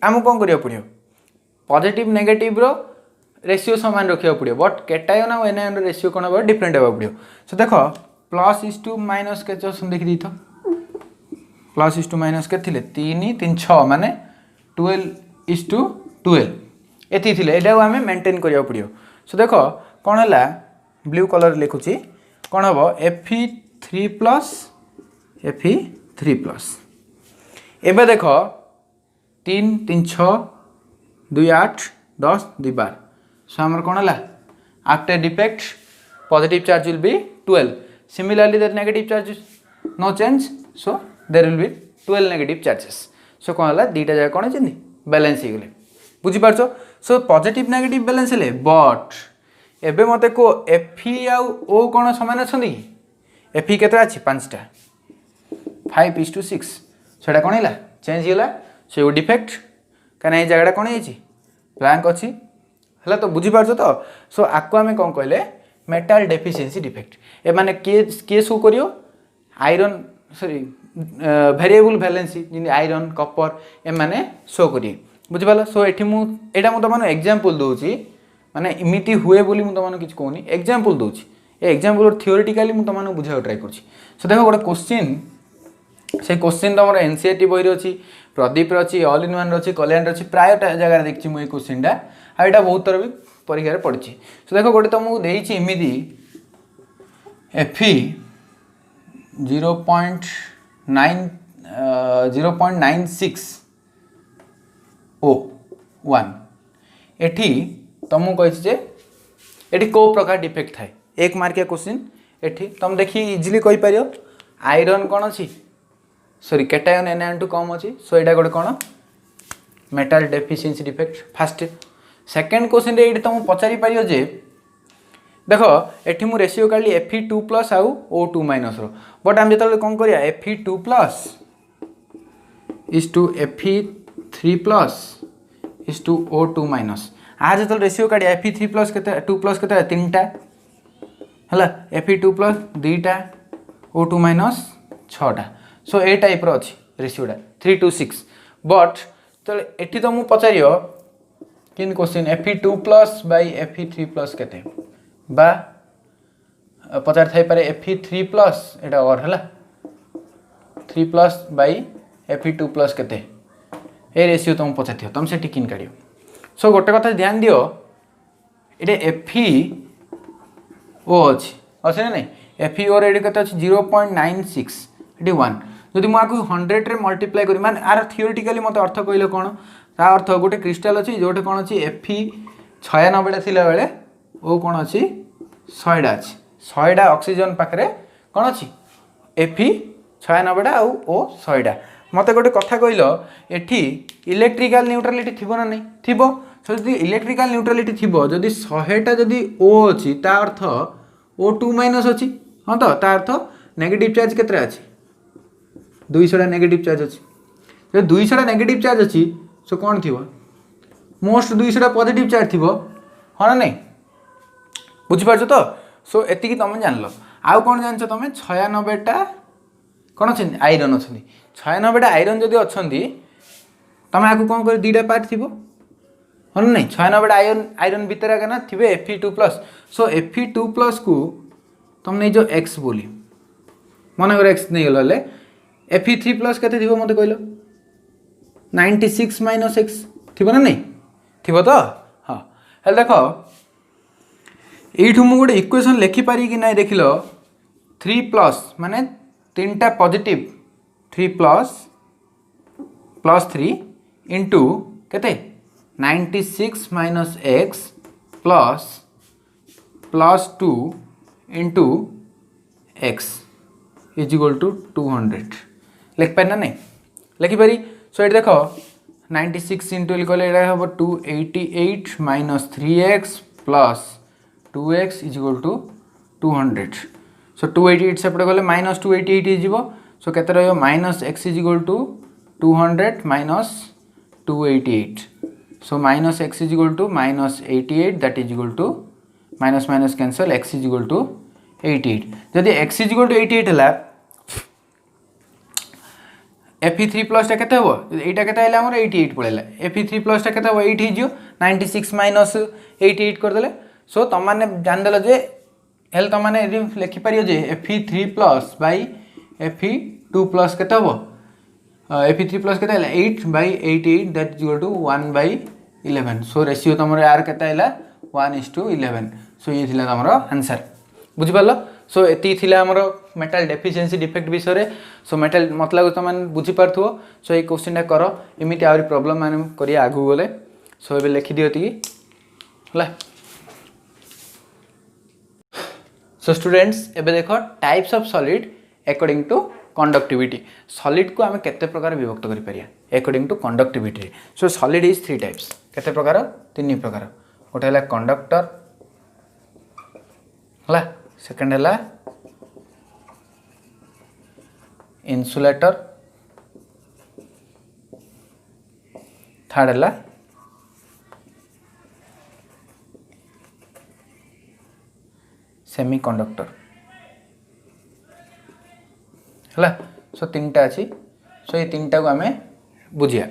[SPEAKER 1] आम कौन करिया पड़ियो पॉजिटिव नेगेटिव रो रेशियो समान रखिया पड़ियो बट कैटायन और एनायन रो रेशियो कोन हबो डिफरेंट हबा पड़ियो सो देखो +:- के जसन देखि दी तो +:- के थिले 3 3 6 माने 12:12 एति थिले एटा हमें मेंटेन करिया पड़ियो सो देखो कोन हला ब्लू कलर लिखुची कोन हबो Fe3+ एबे देखो 3 3 6 2 8 10 2 12 सो हमर कोन हला after defect positive charge will be 12 similarly the negative charge no change so there will be 12 negative charges so कोन हला दीटा जगह कोन छिनी बैलेंस ही गेले बुझी पारछो सो पॉजिटिव नेगेटिव बैलेंस हेले बट एबे मते को Fe आ O कोन समान अछंदी Fe केतरा अछि 5टा 5:6 सेटा कोन हिला चेंज हिला सो डिफेक्ट कना ए जगह कोन हिची ब्लैंक अछि हला तो बुझी पारछो तो सो आको हमें कोन कहले मेटल डेफिशिएंसी डिफेक्ट ए माने के शो करियो आयरन सॉरी वेरिएबल वैलेंसी जिन आयरन कॉपर ए माने शो करिए बुझी पाला सो एठी मु एटा मु तमन एग्जांपल दोची माने इमिति हुए बोली मु तमन किछ कोनी एग्जांपल दोची ए एग्जांपल थियोरेटिकली मु तमन बुझाउ ट्राई करछि सो देखो गोटे क्वेश्चन से क्वेश्चन तुम एनसीईआरटी बही अच्छी प्रदीप अच्छी ऑल इन वन अच्छी कल्याण अच्छी प्राय जगह देखी मुझे क्वेश्चनटा आईटा बहुत थर भी परीक्षा पड़ी सो देखो गोटे तुमको देती इमिदी Fe 0.96 O1 एठी तुमको कही जे एठी को प्रकार डिफेक्ट थाए 1 मार्किया क्वेश्चन एठी तुम देखी इजिली कहि पारियो आयरन कौन अच्छी sorry cation anion to come अच्छी सो यहाँ गोटे कौन metal deficiency defect first second question ये तुम पचारि पार जे देखो एठी मु रेशियो काढली Fe2+ आउ O2- रो बट आम जो कौन करिया Fe2+ is to Fe3+ is to O2- आज जो रेशियो काढिया Fe3+ केते 2+ केते 3टा हला Fe2+ 2टा O2- 6टा सो ए टाइप रो अछि रेशियोटा 3:6 बट तो एठी तो मु पचारियो किन क्वेश्चन Fe2+ बाई Fe3+ केते बा पचार थाई पारे Fe3+ एटा और हला 3+ बाई Fe2+ केते ए रेशियो तुम पचार तुम से किन काढ़ सो गोटे कथा ध्यान दियो ये Fe ओ अच्छी अच्छे ना नहीं Fe और ये केते अछि 0.96 ये 1 जदि मुझे 100 रे मल्टीप्लाई करी माने आर थियोरेटिकली मत अर्थ कहले कोन ता अर्थ गोटे क्रिस्टाल अच्छी जोटे कौन अच्छी Fe 96 थिला बेले ओ कौन अच्छी 100 अच्छी 100 ऑक्सीजन पाखरे कौन अच्छी Fe 96 आउ ओ 100 मत गोटे कथा कहल एठी इलेक्ट्रिकल न्यूट्रालिटी थिबो ना नहीं थिबो सो जदि इलेक्ट्रिकल न्यूट्रालिटी थिबो जदि 100टा जदि ओ अच्छी ता अर्थ O2 माइनस अच्छी हाँ तो ता अर्थ नेगेटिव चार्ज केतरा अच्छी 200 नेगेटिव चार्ज अच्छी जब 200 नेगेटिव चार्ज अच्छी सो कौन थी मोस्ट 200 पॉजिटिव चार्ज थी हाँ ना नहीं बुझीपार तो सो एति तुम जान लो आउ कौन जान तुम 96टा कौन अच्छे आयरन अच्छा 96टा आयरन जदि अच्छा तुम आपको कौन कर 2टा पार्ट थी हाँ ना नहीं 96टा आयरन भितर आगे ना थे Fe2+ सो Fe2+ को तुम नहीं जो एक्स बोली मन कर एक्स नहीं गल Fe3+ के थी मत कहल 96 माइनस एक्स थी ना नहीं थी तो हाँ हेल्ले देख यू गोटे इक्वेशन लिखिपारी कि ना देख लो 3+ माने 3टा पॉजिटिव 3++3 इंटू केते 96 minus x ++2 into x is equal to 200 लिखिपारी ना नहीं लिखिपारी सो ये देख 96 इंटू कले हम 288 minus 3x plus 2x is equal to 200 so 288 सेपटे गले माइनस 288 हो सो केते रहियो minus x is equal to 200 minus 288 so minus x is equal to minus 88 that is equal to minus minus cancel x is equal to 88 जदि x इज इक्वल टू 88 हला Fe3+ टा केते हो एटा केते आइला हमर 88 पळेला Fe3+ टा केते हो 8 हिजियो 96 माइनस 88 कर देले सो तुम माने जान देलो जे हेल तुम माने लिखि परियो जे Fe3+ बाई Fe2+ केते हो Fe3+ केते आइला 8/88 that is equal to 1/11 so ratio तुमर यार केते आइला 1:11 सो ये थिला तुमर आंसर बुझि पालो सो एति थिला हमर मेटल डेफिशिएंसी डिफेक्ट विषय सो मेटल मतलब तुम बुझी पार्थो सो ये क्वेश्चन करो एमती आहरी प्रॉब्लम मान करिया आगु गले सो ए लिखि दियो ती हला सो स्टूडेंट्स एबे देखो types of solid according to conductivity solid को आम केते प्रकार विभक्त करि परिया according to conductivity so solid is 3 types केते प्रकार 3 प्रकार गोटे हला कंडक्टर हला सेकंड हला इन्सुलेटर थर्ड है सेमीकंडक्टर है सो 3टा अच्छी सो ये 3टा को आम बुझिया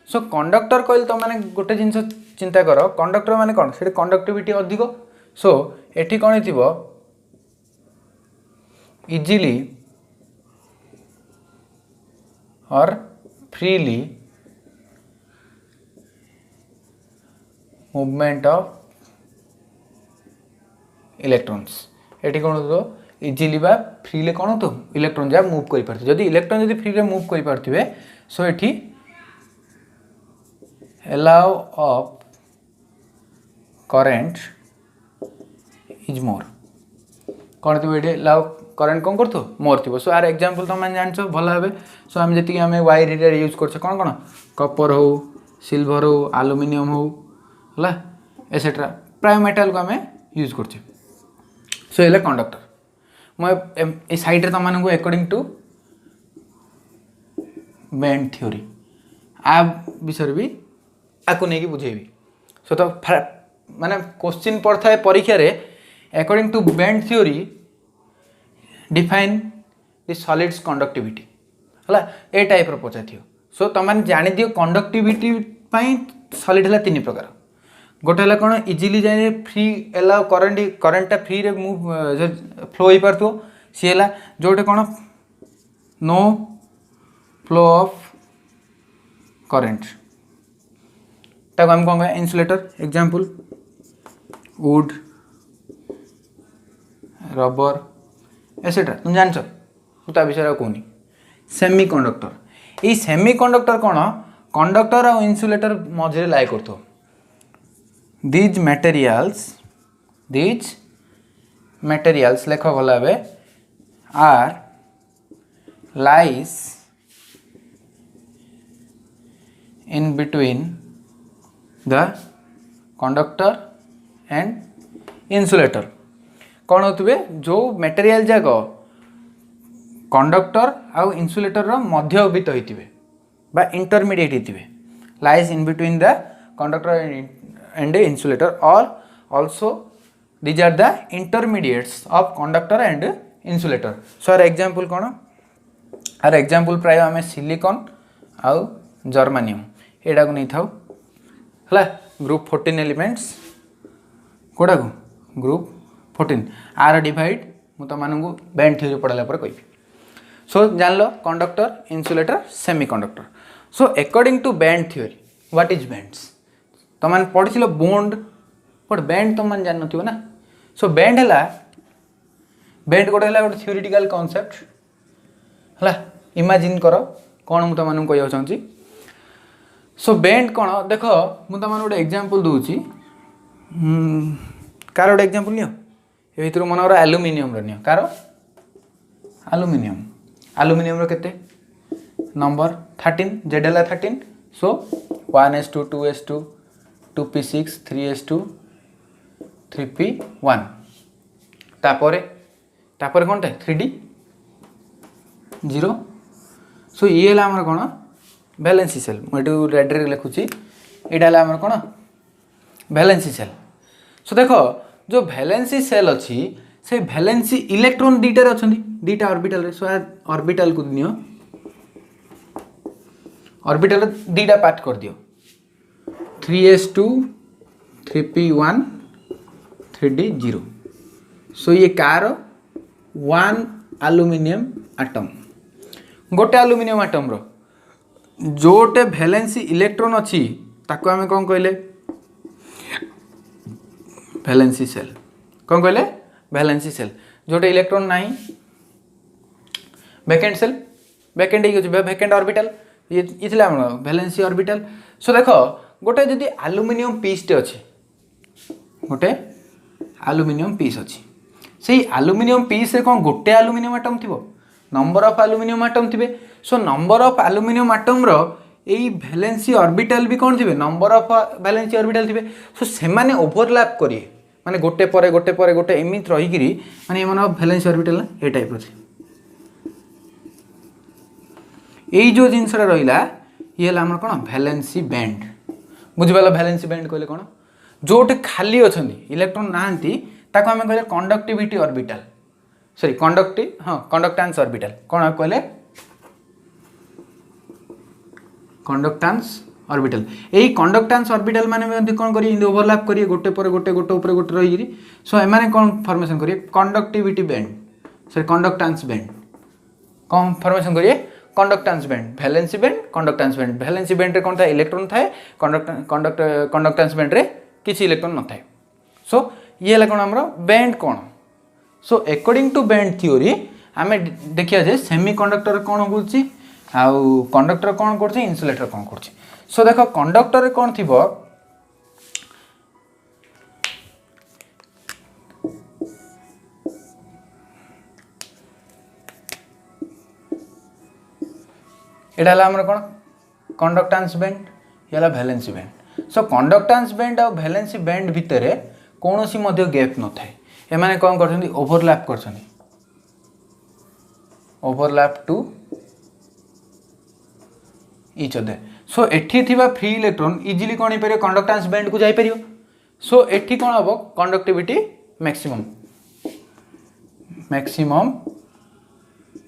[SPEAKER 1] सो कंडक्टर कहले तो मैंने गोटे जिनस चिंता कर कंडक्टर माने कौन से कंडक्टिविटी अधिक सो एठी कौन थी इजिली और freely movement of electrons eighty कौन तो इजिली बा फ्रीली कौन तो इलेक्ट्रॉन जा मूव कर पारथि जदि इलेक्ट्रॉन जदि फ्रीली मूव कर पारथिबे सो एटी allow of current is more कौन थी ये अलाउ करंट कौन करथो मोर थी सो आर एग्जांपल तुम जान भल भाव सो आम जी आम वायर हिटर यूज कर कौन कौन कपर हो सिल्वर हो आलुमिनियम हो है एसेट्रा प्राय मेटाल को आम यूज कर सो ये कंडक्टर मुझे साइड तुम मानक अकॉर्डिंग टू बैंड थ्योरी आ विषय भी आपको नहीं बुझेबी सो तो माने क्वेश्चन पड़ता है परीक्षा रे according to band theory define the solids conductivity है ए टाइप पचार सो तुम जानी दियो कंडक्टिविटी सॉलिड है तीन प्रकार गोटे है कौन इजिली जाए फ्री एलाउ करेन्टा फ्री रे मूव फ्लो हो पार सी है जोटे कौन नो फ्लो ऑफ करेंट ताको हम कौन insulator example wood rubber etcetera तुम जान ता विषय कहनी सेमी कंडक्टर ये सेमी कंडक्टर कौन कंडक्टर और इन्सुलेटर मझे लाई कर दीज materials लेख भला are lies in between the conductor and insulator कौन होते जो मटेरियल जाक कंडक्टर आउ इन्सुलेटर रो मध्यवर्ती होते बा इंटरमीडिएट होते lies in between the conductor and insulator or also these are the intermediates of conductor and insulator. So our example कौन आर example प्राय आम सिलिकॉन आउ जर्मानियम एटा को नहीं था है ग्रुप 14 एलिमेंट्स कोड़ा को ग्रुप 14 आर डिवाइड मु तुमको बैंड थ्योरी पढ़ाला पर कहि सो जान लो conductor insulator semiconductor so according to band theory what is bands तुम पढ़ी बॉन्ड बट बैंड तुम जान न ना सो बैंड है बैंड गोटे है गोटे थ्योरेटिकल कॉन्सेप्ट है इमेजिन कर कौन मुझे तुम कह चाहूँगी सो बैंड कौन देख मुझे तुम गोटे एग्जांपल दूची कार गोटे एग्जांपल नियो ए भीतर मनकर एल्युमिनियम नियो कार एल्युमिनियम केते नंबर 13 जेड है 13 सो 1s2 2s2 2p6 3s2 3p1 तापर कौन 3d 0 सो ये है कौन वैलेंसी सेल मुझे रेड रे लिखुची यहाँ है कौन वैलेंसी सेल सो देख जो वैलेंसी सेल अच्छी से वैलेंसी इलेक्ट्रॉन दीटार अच्छा दीटा ऑर्बिटल रे सो ऑर्बिटल को नियो ऑर्बिटल दीटा पार्ट कर दियो 3s2 3p1 3d0 सो ये कार 1 एल्युमिनियम एटम गोटे एल्युमिनियम एटम रो जोटे वैलेंसी इलेक्ट्रॉन अच्छी ताको आमे कौन कहले वैलेंसी सेल कौन कहले वैलेंसी सेल जोटे इलेक्ट्रॉन नहीं vacant shell vacant vacant orbital ये वैलेंसी ऑर्बिटल सो देखो गोटे जदि एल्युमिनियम पीसटे अच्छे गोटे एल्युमिनियम पीस अच्छी से एल्युमिनियम पीस रे कौन गोटे एल्युमिनियम एटम थी नंबर ऑफ एल्युमिनियम एटम थे so number of aluminium atom रो यही वैलेंसी ऑर्बिटल भी कौन थे नंबर ऑफ वैलेंसी ऑर्बिटल थे सो से माने ओवरलैप करिए माने गोटे परे गोटे परे गोटे एमित रहीकि माने एमन वैलेंसी ऑर्बिटल ए टाइप रो यही जो जिनसा रहा ये आम कौन वैलेंसी बैंड बुझिपाल वैलेंसी बैंड कहले कौन जोटे खाली अच्छा इलेक्ट्रॉन नहांती ताको आम कहले conductivity orbital sorry conductance orbital कौन कहले कंडक्टेंस ऑर्बिटल यही कंडक्टेंस ऑर्बिटल माने कौन करिए ओवरलैप करिए गोटे पर गोटे गोटे ऊपर गोटे रही सो एमाने कौन फॉर्मेशन करिए conductivity band sorry conductance band कौन फॉर्मेशन करिए कंडक्टेंस बैंड वैलेंसी बैंड रे कौन था इलेक्ट्रॉन थाए कंडक्टेंस बैंड रे किसी इलेक्ट्रॉन न थाए सो ये है कौन हमरो बैंड कौन so according to band theory आमे देखिया जे सेमी कंडक्टर कौन होउची आउ कंडक्टर कौन करछि इन्सुलेटर कौन करछि सो देखो कंडक्टर रे कौन थिबो एटा हमर कौन कंडक्टेंस बैंड ये valency band so conductance band और वैलेंसी बैंड भितर कौन सी मध्य गैप न थाए एमाने कौन करछन्ती ओवरलैप करछन्ती overlap to each other so एठी थिबा फ्री इलेक्ट्रॉन इजिली कौन हो कंडक्टेंस बैंड को जाई परियो सो एठी कौन हम कंडक्टिविटी मैक्सिमम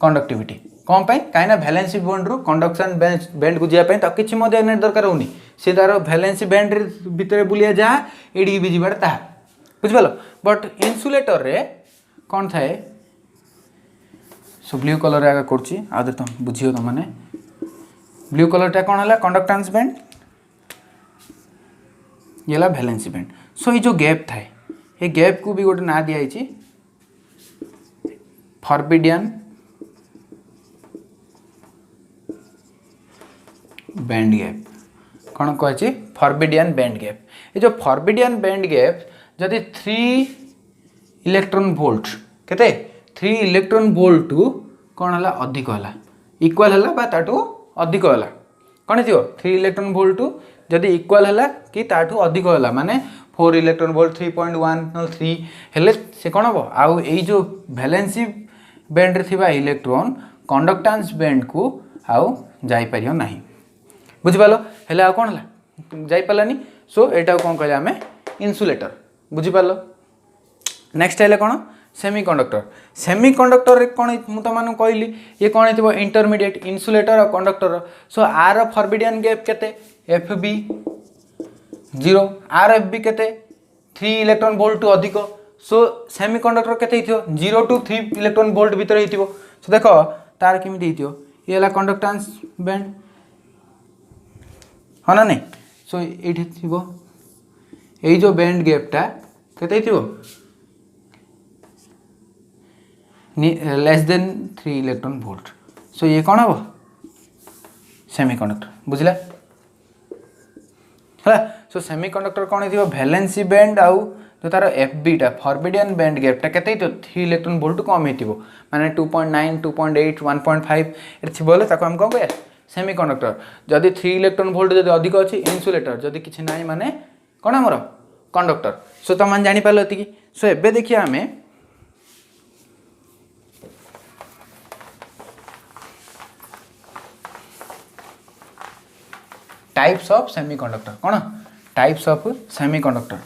[SPEAKER 1] कंडक्टिविटी कौन पाई कहीं वैलेंसी बॉन्ड रु कंडक्शन बैंड को जावाई तो किसी एनर्जी दरकार होनी सी तार वैलेंसी बैंड भितर बुलिया जहाँ एडी भी जीवार ता बुझिपाल बट इन्सुलेटर रे कौन थाए सो ब्लू कलर आगे करछि आदे तुम बुझियो तुम माने ब्लू कलरटा कौन है कंडक्टेंस बैंड ये ला वैलेंसी बैंड सो ये जो गैप थाए ये गैप को भी गोटे ना दिखाई फॉरबिडियन बैंड गैप कौन कहे फॉरबिडियन बैंड गैप ये जो फॉरबिडियन बैंड गैप जदि 3 इलेक्ट्रॉन वोल्ट केते 3 इलेक्ट्रॉन वोल्ट टू कौन है अधिक है इक्वाल है बा ताठू अधिक है कौन थी 3 इलेक्ट्रॉन वोल्ट टू जदि इक्वाल है कि ताठू अधिक है माने 4 इलेक्ट्रॉन वोल्ट 3.1 हेले से कौन हम आउ यही जो वैलेंसी बैंड रे थिबा इलेक्ट्रॉन कंडक्टेंस बैंड को आउ जाई परियो नहीं बुझिपालो हेले आ कौन है जाई पालानी सो एटा कौन कहले आमे इन्सुलेटर बुझिपालो नेक्स्ट है कौन सेमीकंडक्टर रे कौन मु तो मानु कहली ये कौन थी इंटरमीडिएट इन्सुलेटर और कंडक्टर सो आर फॉरबिडियन गैप केते एफ बी 0 आर एफ बी केते 3 इलेक्ट्रॉन वोल्ट टू अधिक सो सेमीकंडक्टर केते हिथियो 0 टू 3 इलेक्ट्रॉन वोल्ट भीतर हिथियो सो देखो तार केमिति हिथियो ये ला कंडक्टेंस बैंड हाँ ना नहीं सो ये थी यही जो बैंड गैपटा केते थी less than 3 electron volt so ये कौन हम सेमीकंडक्टर बुझला है सो सेमीकंडक्टर कौन थी वैलेंसी बैंड आउ जो तार एफ बीटा फॉरबिडियन बैंड गैपटा केते 3 इलेक्ट्रॉन वोल्ट कम हो माने 2.9 2.8 1.5 ये थी बोले ताको हम कौन कहया सेमीकंडक्टर जदि 3 इलेक्ट्रॉन वोल्ट जदि अधिक अच्छी इन्सुलेटर जदि किसी ना माने कौन आमर कंडक्टर सो तुम मैंने जापार ये सो एबे देखिए आम टाइप्स ऑफ सेमीकंडक्टर कौन types of semiconductor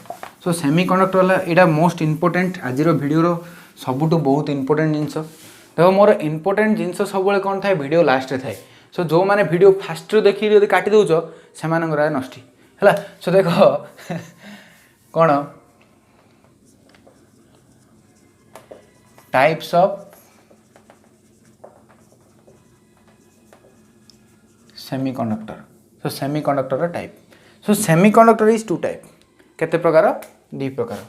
[SPEAKER 1] so semiconductor Etah most important आज वीडियो सबुठ बहुत इंपोर्टेंट जिनस देखो मोर इंपोर्टेंट जिनस सब कौन थाए वीडियो लास्ट रे थाए सो जो मैंने वीडियो फास्ट रू देखी यदि काटी दौच से नष्टी है सो देख कौन types of semiconductor so semiconductor type so semiconductor is 2 type केते प्रकार 2 प्रकार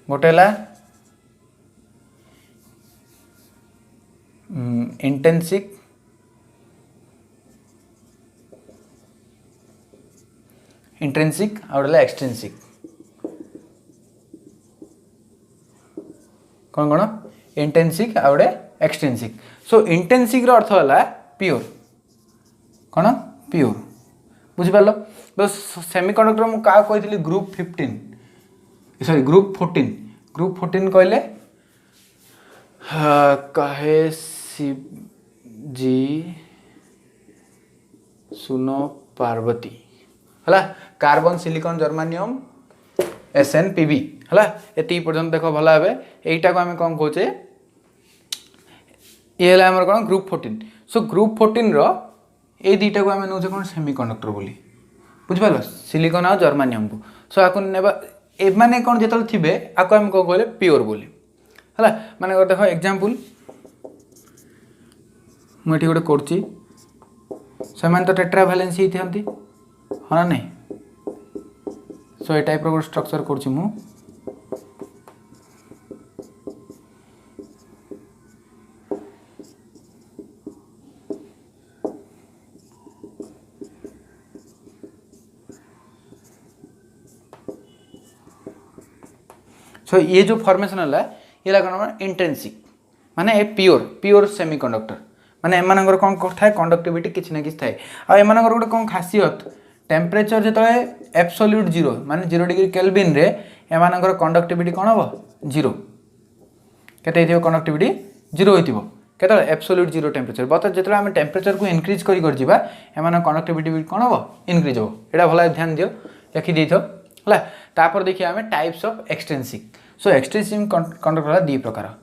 [SPEAKER 1] गोटे है इंटेंसिक इंट्रेंसिक आउट एक्सट्रेंसिक कौन कौन इंटेंसिक आउट एक्सट्रेंसिक सो इंटेंसिक रो अर्थ है प्योर कौन प्योर बुझिपार बस सेमीकंडक्टर मु क्या कही ग्रुप 15 सॉरी ग्रुप 14 कहले कहे शिवजी सुनो पार्वती है कार्बन सिलिकॉन जर्मानियम SnPb है ये पर्यटन देख भल भाव यहीटा को आम कौन कहे ये है कौन ग्रुप 14 सो ग्रुप 14 रो ये दुईटा को आम नौचे कौन सेमीकंडक्टर बोली बुझिपार सिलिकॉन आ जर्मानियम को सो आपको नेबा एमाने कौन जो थे आपको आम कौन कहले प्योर बोली है माने देख एग्जांपल मुझे गोटे करছি ସେମାନେ तो टेट्रा वैलेंसी थी हाँ ना नहीं सो ये टाइप गोटे स्ट्रक्चर करছি मु सो ये जो फॉर्मेशन है ये कौन इंटेंसिक माने ए प्योर सेमीकंडक्टर माने एमानकर कौन थाए कंडक्टिविटी किसी ना किसी थाए आ एमानकर गोटे कौन खासियत टेम्परेचर जो एब्सोल्यूट 0 माने 0 डिग्री केल्विन रे एमानकर कंडक्टिविटी कौन हम 0 केते कंडक्टिविटी 0 होइतिबो केते एब्सोल्यूट 0 टेम्परेचर बट जो आम टेम्परेचर को इनक्रीज कर जीवा एमान कंडक्टिविटी कौन हम इनक्रीज हो एटा भला ध्यान दियो लिखि देथो हला तापर देखिए आम types of extrinsic so extensive conductor 2 प्रकार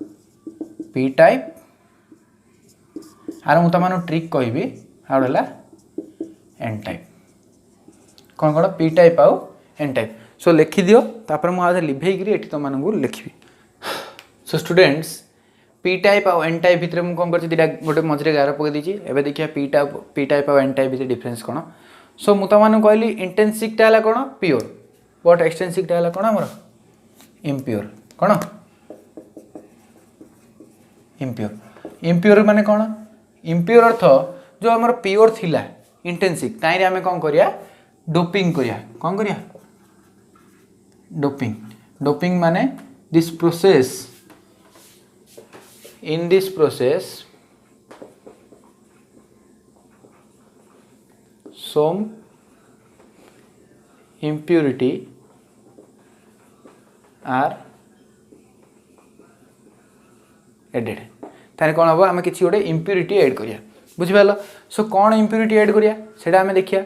[SPEAKER 1] पी टाइप आर मुझे ट्रिक कहबी आउला एन टाइप कौन कौन पी टाइप आउ एन टाइप सो लिखि दियो तापर मुझे लिभेकरी एठी तुम मानू लिखी सो स्टूडेंट्स पी टाइप आउ एन टाइप भितर मुझे कौन कर गोटे मझे गार पकई देती एवं देखिए पी टाइप आउ एन टाइप भितर डिफरेन्स कौन सो मुझे कहली इंटेंसिकटा है कौन प्योर बट एक्सटेंसिकटा है कौन आमर इम्प्योर कौन इम्प्योर इम्प्योर माने कौन इम्प्योर अर्थ जो आमर प्योर थिला इंटेंसिक ताइरे आमे कौन करिया डोपिंग करिया कौन करिया डोपिंग डोपिंग माने this process in this process some impurity are added तारे कौन हम आम कि गोटे इम्प्यूरिटी एड करिया बुझिपाल सो कौन इम्प्यूरिटी एड करिया सेटा आमे देखिया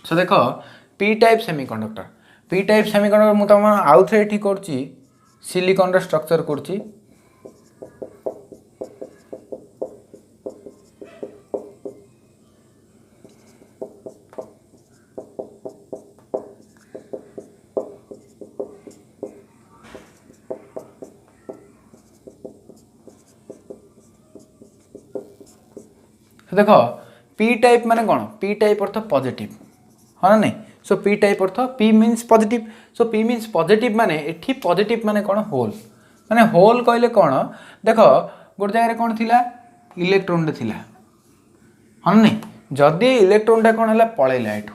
[SPEAKER 1] सो देख पी टाइप सेमीकंडक्टर मु तुम आउ थे एठी करची सिलिकॉन रो स्ट्रक्चर करची देख पी टाइप माने कौन पी टाइप अर्थ पॉजिटिव हाँ ना नहीं सो पी टाइप अर्थ P means positive so P means positive माने एठी पॉजिटिव माने कौन होल माने होल कहले कौन देख गोटे जगह कौन थिला इलेक्ट्रॉन रे थिला हाँ ना नहीं जदि इलेक्ट्रॉन कौन है पलैला एठू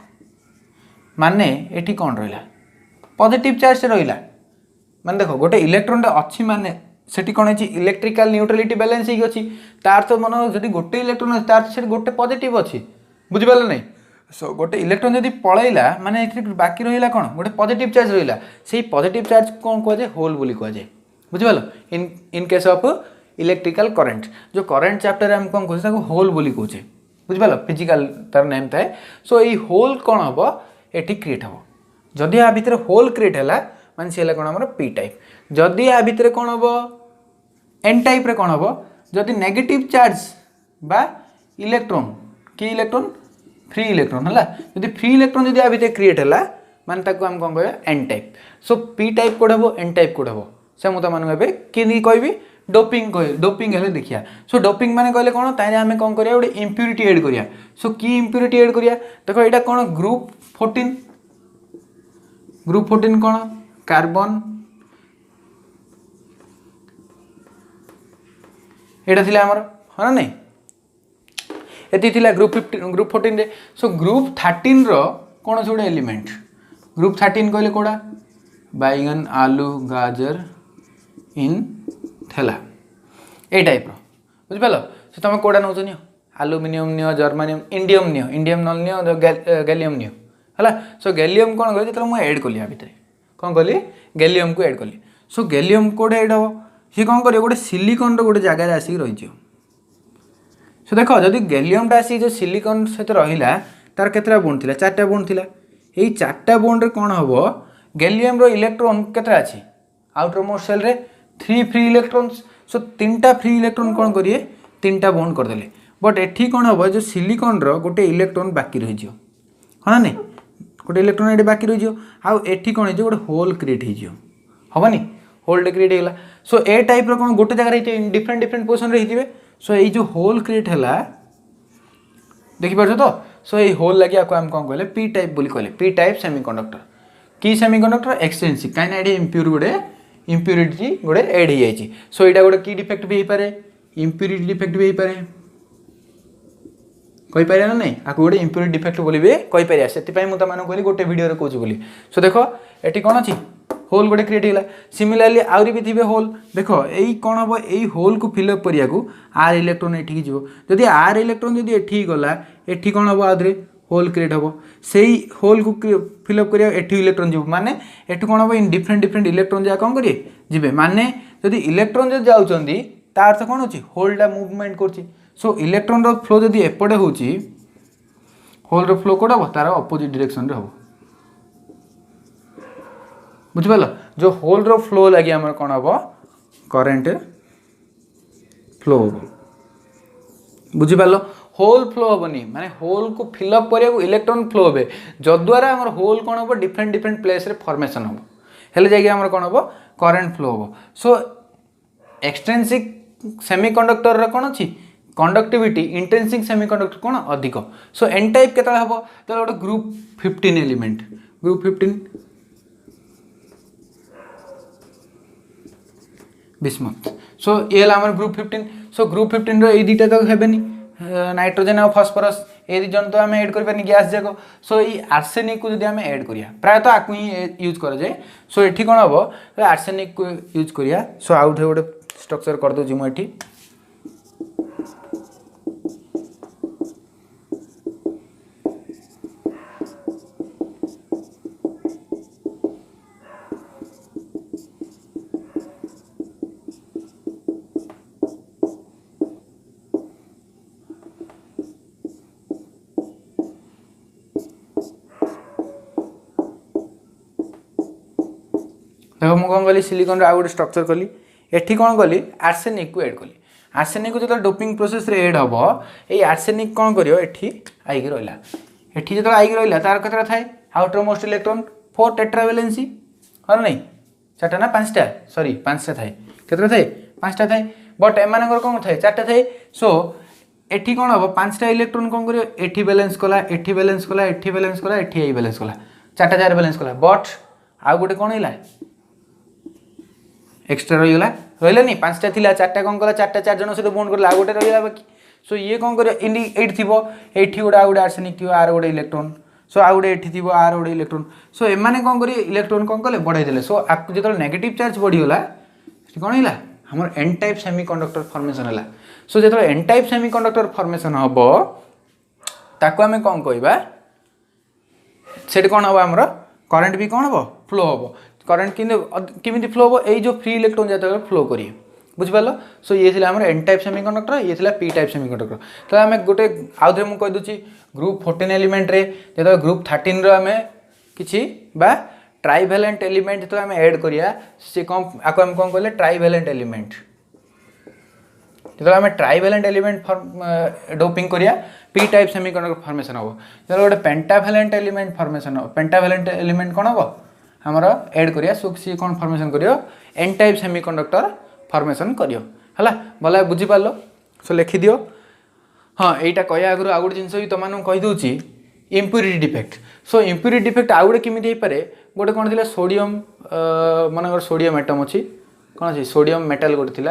[SPEAKER 1] माने एठी कौन रहिला पॉजिटिव चार्ज से रहिला माने देख गोटे इलेक्ट्रॉन अच्छी माने सेठी कौन है इलेक्ट्रिकल न्यूट्रलिटी बैलेंस ही अच्छी तार तो मन जब गोटे इलेक्ट्रॉन अच्छी तार से गोटे पॉजिटिव अच्छी बुझिपाल नहीं सो गोटे इलेक्ट्रॉन जब पलैला माने बाकी रहिला कौन गोटे पॉजिटिव चार्ज रहिला से पॉजिटिव चार्ज कौन कहुए होल बोली कहुए बुझिपाल in case of electrical current जो करंट चैप्टर हम कौन कहे होल बोली कहुचे बुझिपाल फिजिकल तार नेम थाए सो ये होल कौन हम ये क्रिएट हम जदि या भितर होल क्रिएट है मान सी कौन आम पी टाइप जदि या भितर कौन हम एन टाइप रे कौन हम जदि नेगेटिव चार्ज बा इलेक्ट्रॉन कि इलेक्ट्रॉन फ्री इलेक्ट्रॉन है जदि फ्री इलेक्ट्रॉन जदि या भितर क्रिएट है माने ताको हम कौन कह N type so P type code हम एन टाइप कोड हम से मुझे मानू कि कहबी डोपिंग कह डोपिंग है देखिया सो डोपिंग माने कहले कौन तारे आमे कौन करिया गोटे इम्प्यूरिटी एड करिया सो की इम्प्यूरिटी एड करिया देखो एटा कौन ग्रुप 14 कौन कार्बन एटा थिला हमर हाँ नहीं एति थिला ग्रुप 14 रे सो ग्रुप 13 रो कौन से गोटे एलिमेंट ग्रुप 13 कहले कोड़ा बैगन आलू गाजर इन थेला ए टाइप रो बुझिपाल से तुम कोड़ा नौ neo aluminium neo germanium indium नल नियो गैलियम नियो है सो गैलियम कौन कह जो मुझे एड कली या भितर कौन कली गैलियम को एड कली सो गैलियम कोड़े एड हम सी कौन कर गोटे सिलिकॉन गोटे जगह आसिक रही सो देख जदि गैलियमटा आसिक जो सिलिकॉन सहित रहा तार केतटा बोन्ड थिला 4टा बोन्ड थिला यही 4टा बोन्ड रे कौन हम गैलियम रो इलेक्ट्रॉन केतटा अछि आउटर मोस्ट सेल रे 3 फ्री इलेक्ट्रॉन्स सो 3टा फ्री इलेक्ट्रॉन कौन करिए 3टा बोन्ड करदेले बट एठी कौन हम जो सिलिकॉन रो गोटे इलेक्ट्रॉन बाकी रही हाँ नहीं गोटे इलेक्ट्रॉन ये बाकी रही आउ एठी कौन हो गोटे होल क्रिएट होनी होल क्रिएट होगा सो ए टाइप रो कौन गोटे जगह डिफरेंट डिफरेंट पोजिशन रही सो ये जो होल क्रिएट है देखिपार तो सो ये होल लगे आपको हम कौन कहले पी टाइप बोली कहले पी टाइप सेमीकंडक्टर की सेमीकंडक्टर एक्सटेंसिव कहीं ये इम्प्योर गोटे इम्प्यूरिटी गोटे एड हो जाए सो यहाँ गोटे की डिफेक्ट भी हो पाए इम्प्यूरिटी डिफेक्ट भी हो पाए कहीपर ना नहीं आपको गोटे इम्प्यूरिटी डिफेक्ट बोली भी कहीपर से मुझे कहली गोटे वीडियो रे कहूँ बोली सो देख ये कौन अच्छी होल गोटे क्रिएट होगा सिमिलारली आउरी भी थे होल देख यही कौन हम यही होल को फिलअप करिया आर इलेक्ट्रॉन एठी जीव जदि आर इलेक्ट्रॉन जदि एठी गला एठी कौन हम आदि होल क्रिएट हम से होल को फिलअप करिया एठी इलेक्ट्रॉन जीव माने एठी कौन हम इन डिफरेंट डिफरेंट इलेक्ट्रॉन जा कौन करिए जीवे माने जदि इलेक्ट्रॉन जदि जाउचंदी तार अर्थ कौन होची होलटा मूवमेंट करची सो इलेक्ट्रॉन रो फ्लो जदि एपटे होची होल रो फ्लो कोड हम तार अपोजिट डायरेक्शन रे हम बुझिपाल जो होल रो फ्लो लगी आमर कौन हम करेंट फ्लो हम बुझिपार होल फ्लो हेनी माने होल को फिलअप करने इलेक्ट्रॉन फ्लो हे जद्वारा आम होल कौन हम डिफरेंट डिफरेंट प्लेस रे फॉर्मेशन हम हेले जाइए आम कौन हम करेन्ट फ्लो हम सो एक्सट्रिंसिक सेमीकंडक्टर रा कौन अच्छी कंडक्टिविटी इंट्रिंसिक सेमीकंडक्टर कौन अधिक सो एन टाइप केतला हम तो गोटे ग्रुप 15 एलिमेंट ग्रुप 15 बिस्मथ सो ये ग्रुप 15 सो ग्रुप 15 रो दुटा तक हेनी नाइट्रोजन और फॉस्फोरस ये दी जन तो आम एड कर गैस जाक सो ये आर्सेनिक को जब एड करिया प्रायतः आपको ही यूज कर जाए सो ये कौन हम आर्सेनिक को यूज करिया सो आउट गोटे स्ट्रक्चर कर दूँ मुझे देखो मुझे कौन कली सिलिकन आउ गोटे स्ट्रक्चर कली एठी कौन कली आर्सेनिक को एड कली आर्सेनिक को जो डोपिंग प्रोसेस रे एड हम ये आर्सेनिक कौन कर आईकी रहा एठी जो आईकी रहा तार कतटा थाए आउटर मोस्ट इलेक्ट्रॉन 4 टेट्रावैलेंसी है नहीं 4टा ना 5टा सॉरी 5टा थाए केतटा थाए 5टा थाए बट एम कौन थाए 4टा थाए सो एठी कौन हम 5टा इलेक्ट्रॉन कौन कर एठी बैलेंस कला एठी बैलेंस कला एठी बैलेंस कला एठी आई बैलेंस कला 4टा जार बैलेंस कला बट आउ गोटे कौन है एक्सट्रा रहीगला रही 5टा थी 4टा कौन कला 4टा 4 जन सहित बॉन्ड कर गोटे रहा बाकी सो ये कौन कर ये गोटे आउ गोटे आर्सेनिक थी आर गोटे इलेक्ट्रॉन सो आउ गोटे ये थी आर गोटे इलेक्ट्रॉन सो एम कौन कर इलेक्ट्रॉन कौन कले बढ़ाई सो आपको जो नेगेटिव चार्ज बढ़ीगला कौन है आम एन टाइप सेमीकंडक्टर फॉर्मेशन है सो जो एन टाइप सेमीकंडक्टर फॉर्मेशन हम ताको आम कौन कहवा से कौन हम आमर करेन्ट भी कौन हम फ्लो हम करेन्ट किमी फ्लो हम यही जो फ्री इलेक्ट्रॉन जो फ्लो करिए बुझिपार सो ये आम एन टाइप सेमीकंडक्टर ये पी टाइप सेमीकंडक्टर तो आम गोटे आउ थे मुझे कहीदे ग्रुप 14 एलिमेंट रे जो ग्रुप 13 रो किसी ट्राइभैलेंट एलिमेंट जो आम एड करिया से कौन आपको आम कौन कहले ट्राइभैलेंट एलिमेंट जो आम ट्राइभैलेंट एलिमेंट डोपिंग करिया पी टाइप सेमीकंडक्टर फॉर्मेशन हम जो गोटे पेंटाभैलेंट एलिमेंट फॉर्मेशन हम पेंटाभैलेंट एलिमेंट कौन हम आमर एड करिया सो सी कौन फॉर्मेशन करियो एन टाइप सेमीकंडक्टर फॉर्मेशन करियो हला भला बुझिपार सो लिखि दियो हाँ यहाँ कह आगु आउ गोटे जिन भी तुम कहीदे impurity defect so impurity defect आउ गोटे केमी होपे गोटे कौन थी सोडियम मन सोडियम एटम अच्छी कौन अच्छी सोडियम मेटाल गोटे थी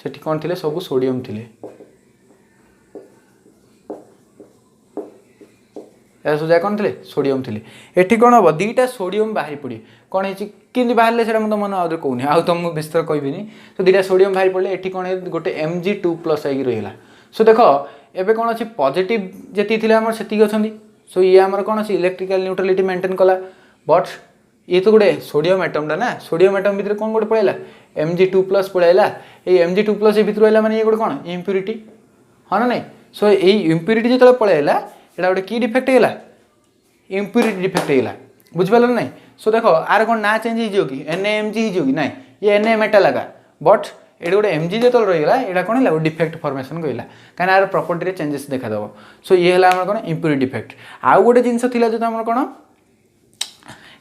[SPEAKER 1] से कौन थे सब सोडियम थे सोजा कौन थे सोडियम थे ये कौन हम दुईटा सोडियम बाहरी पड़े कौन है बाहर से मन आउे कहूनी आउ तो मुझे विस्तार कहबी तो दुईटा सोडियम बाहरी पड़े ये कौन गोटे Mg2+ आई रहीगला सो देख एबे कौन अच्छी पॉजिटिव जी थे आम से अच्छा सो ये आमर कौन अच्छी इलेक्ट्रिकल न्यूट्रलिटी मेंटेन कला बट ये तो गोटे सोडियम एटमटा ना सोडियम एटम भितर कौन गोटे पड़ेगा Mg2+ पड़ेगा ये Mg2+ ये भितर रहा माने ये गोटे कौन इम्प्यूरिटी हाँ ना नहीं सो ये इम्प्यूरिटी जो पड़ेगा यहाँ गोटे की डिफेक्ट है इम्प्यूरिटी डिफेक्ट है बुझिपार ना सो देख आर कौन ना चेंज हो कि NaMg हो कि ना ये Na मेटाल लगा बट ये गोटे Mg जो रहीगला यहाँ कौन है डिफेक्ट फॉर्मेशन कहला कहीं यार प्रॉपर्टी चेंजेस देखा सो ये है कौन इम्प्यूरिटी डिफेक्ट आउ गोटे जिनस जो आम कौन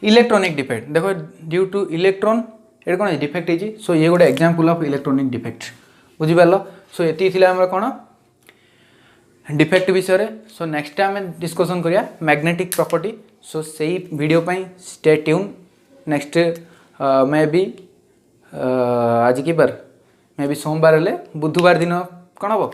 [SPEAKER 1] इलेक्ट्रॉनिक डिफेक्ट देखो ड्यू टू इलेक्ट्रॉन ये कौन डिफेक्ट है सो ये गोटे एग्जांपल ऑफ इलेक्ट्रॉनिक डिफेक्ट बुझिपार सो ये आम कौन डिफेक्ट विषय सो नेक्स्ट आम डिस्कसन करिया मैग्नेटिक प्रॉपर्टी सो से video stay tune next may be आज की बार मे बी सोमवार हेले बुधवार दिन कौन हम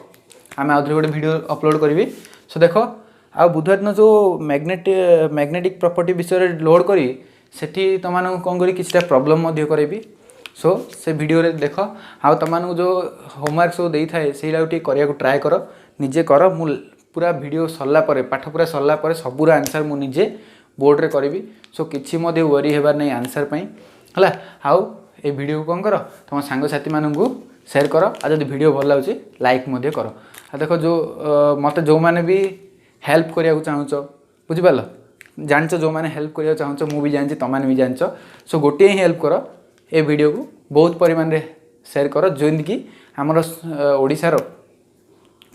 [SPEAKER 1] आम आउ गोटे वीडियो अपलोड करी सो देख आ बुधवार दिन जो मैग्नेटिक प्रॉपर्टी विषय लोड करी सेठी तुम कौन करी किसी प्रॉब्लम करेबी सो से वीडियो रे देख आ तुम जो होमवर्क सब दे थाए से करिया ट्राए कर निजे कर मु पूरा वीडियो सरला पाठ पूरा सरला सबूर आंसर मु निजे बोर्ड रे करी सो किसी वरी हेबार नहीं आंसर पाई हला आउ ए वीडियो कौन कर तुम सांगसाथी मानू शेयर कर आ जब वीडियो भल लगे लाइक कर आ देख जो मत जो मैंने भी हेल्प करने चाहूच बुझिपार जानच जो मैंने हेल्प करने चाहूच मु भी जानी तुम भी जानच सो गोटे ही हेल्प कर ए वीडियो को बहुत परिमाण रे शेयर कर जमीक आमर ओडिशार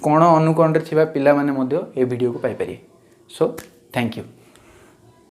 [SPEAKER 1] कोण अनुकोण रे थिबा पिला माने मध्य ए वीडियो को पाई पारे। So thank you.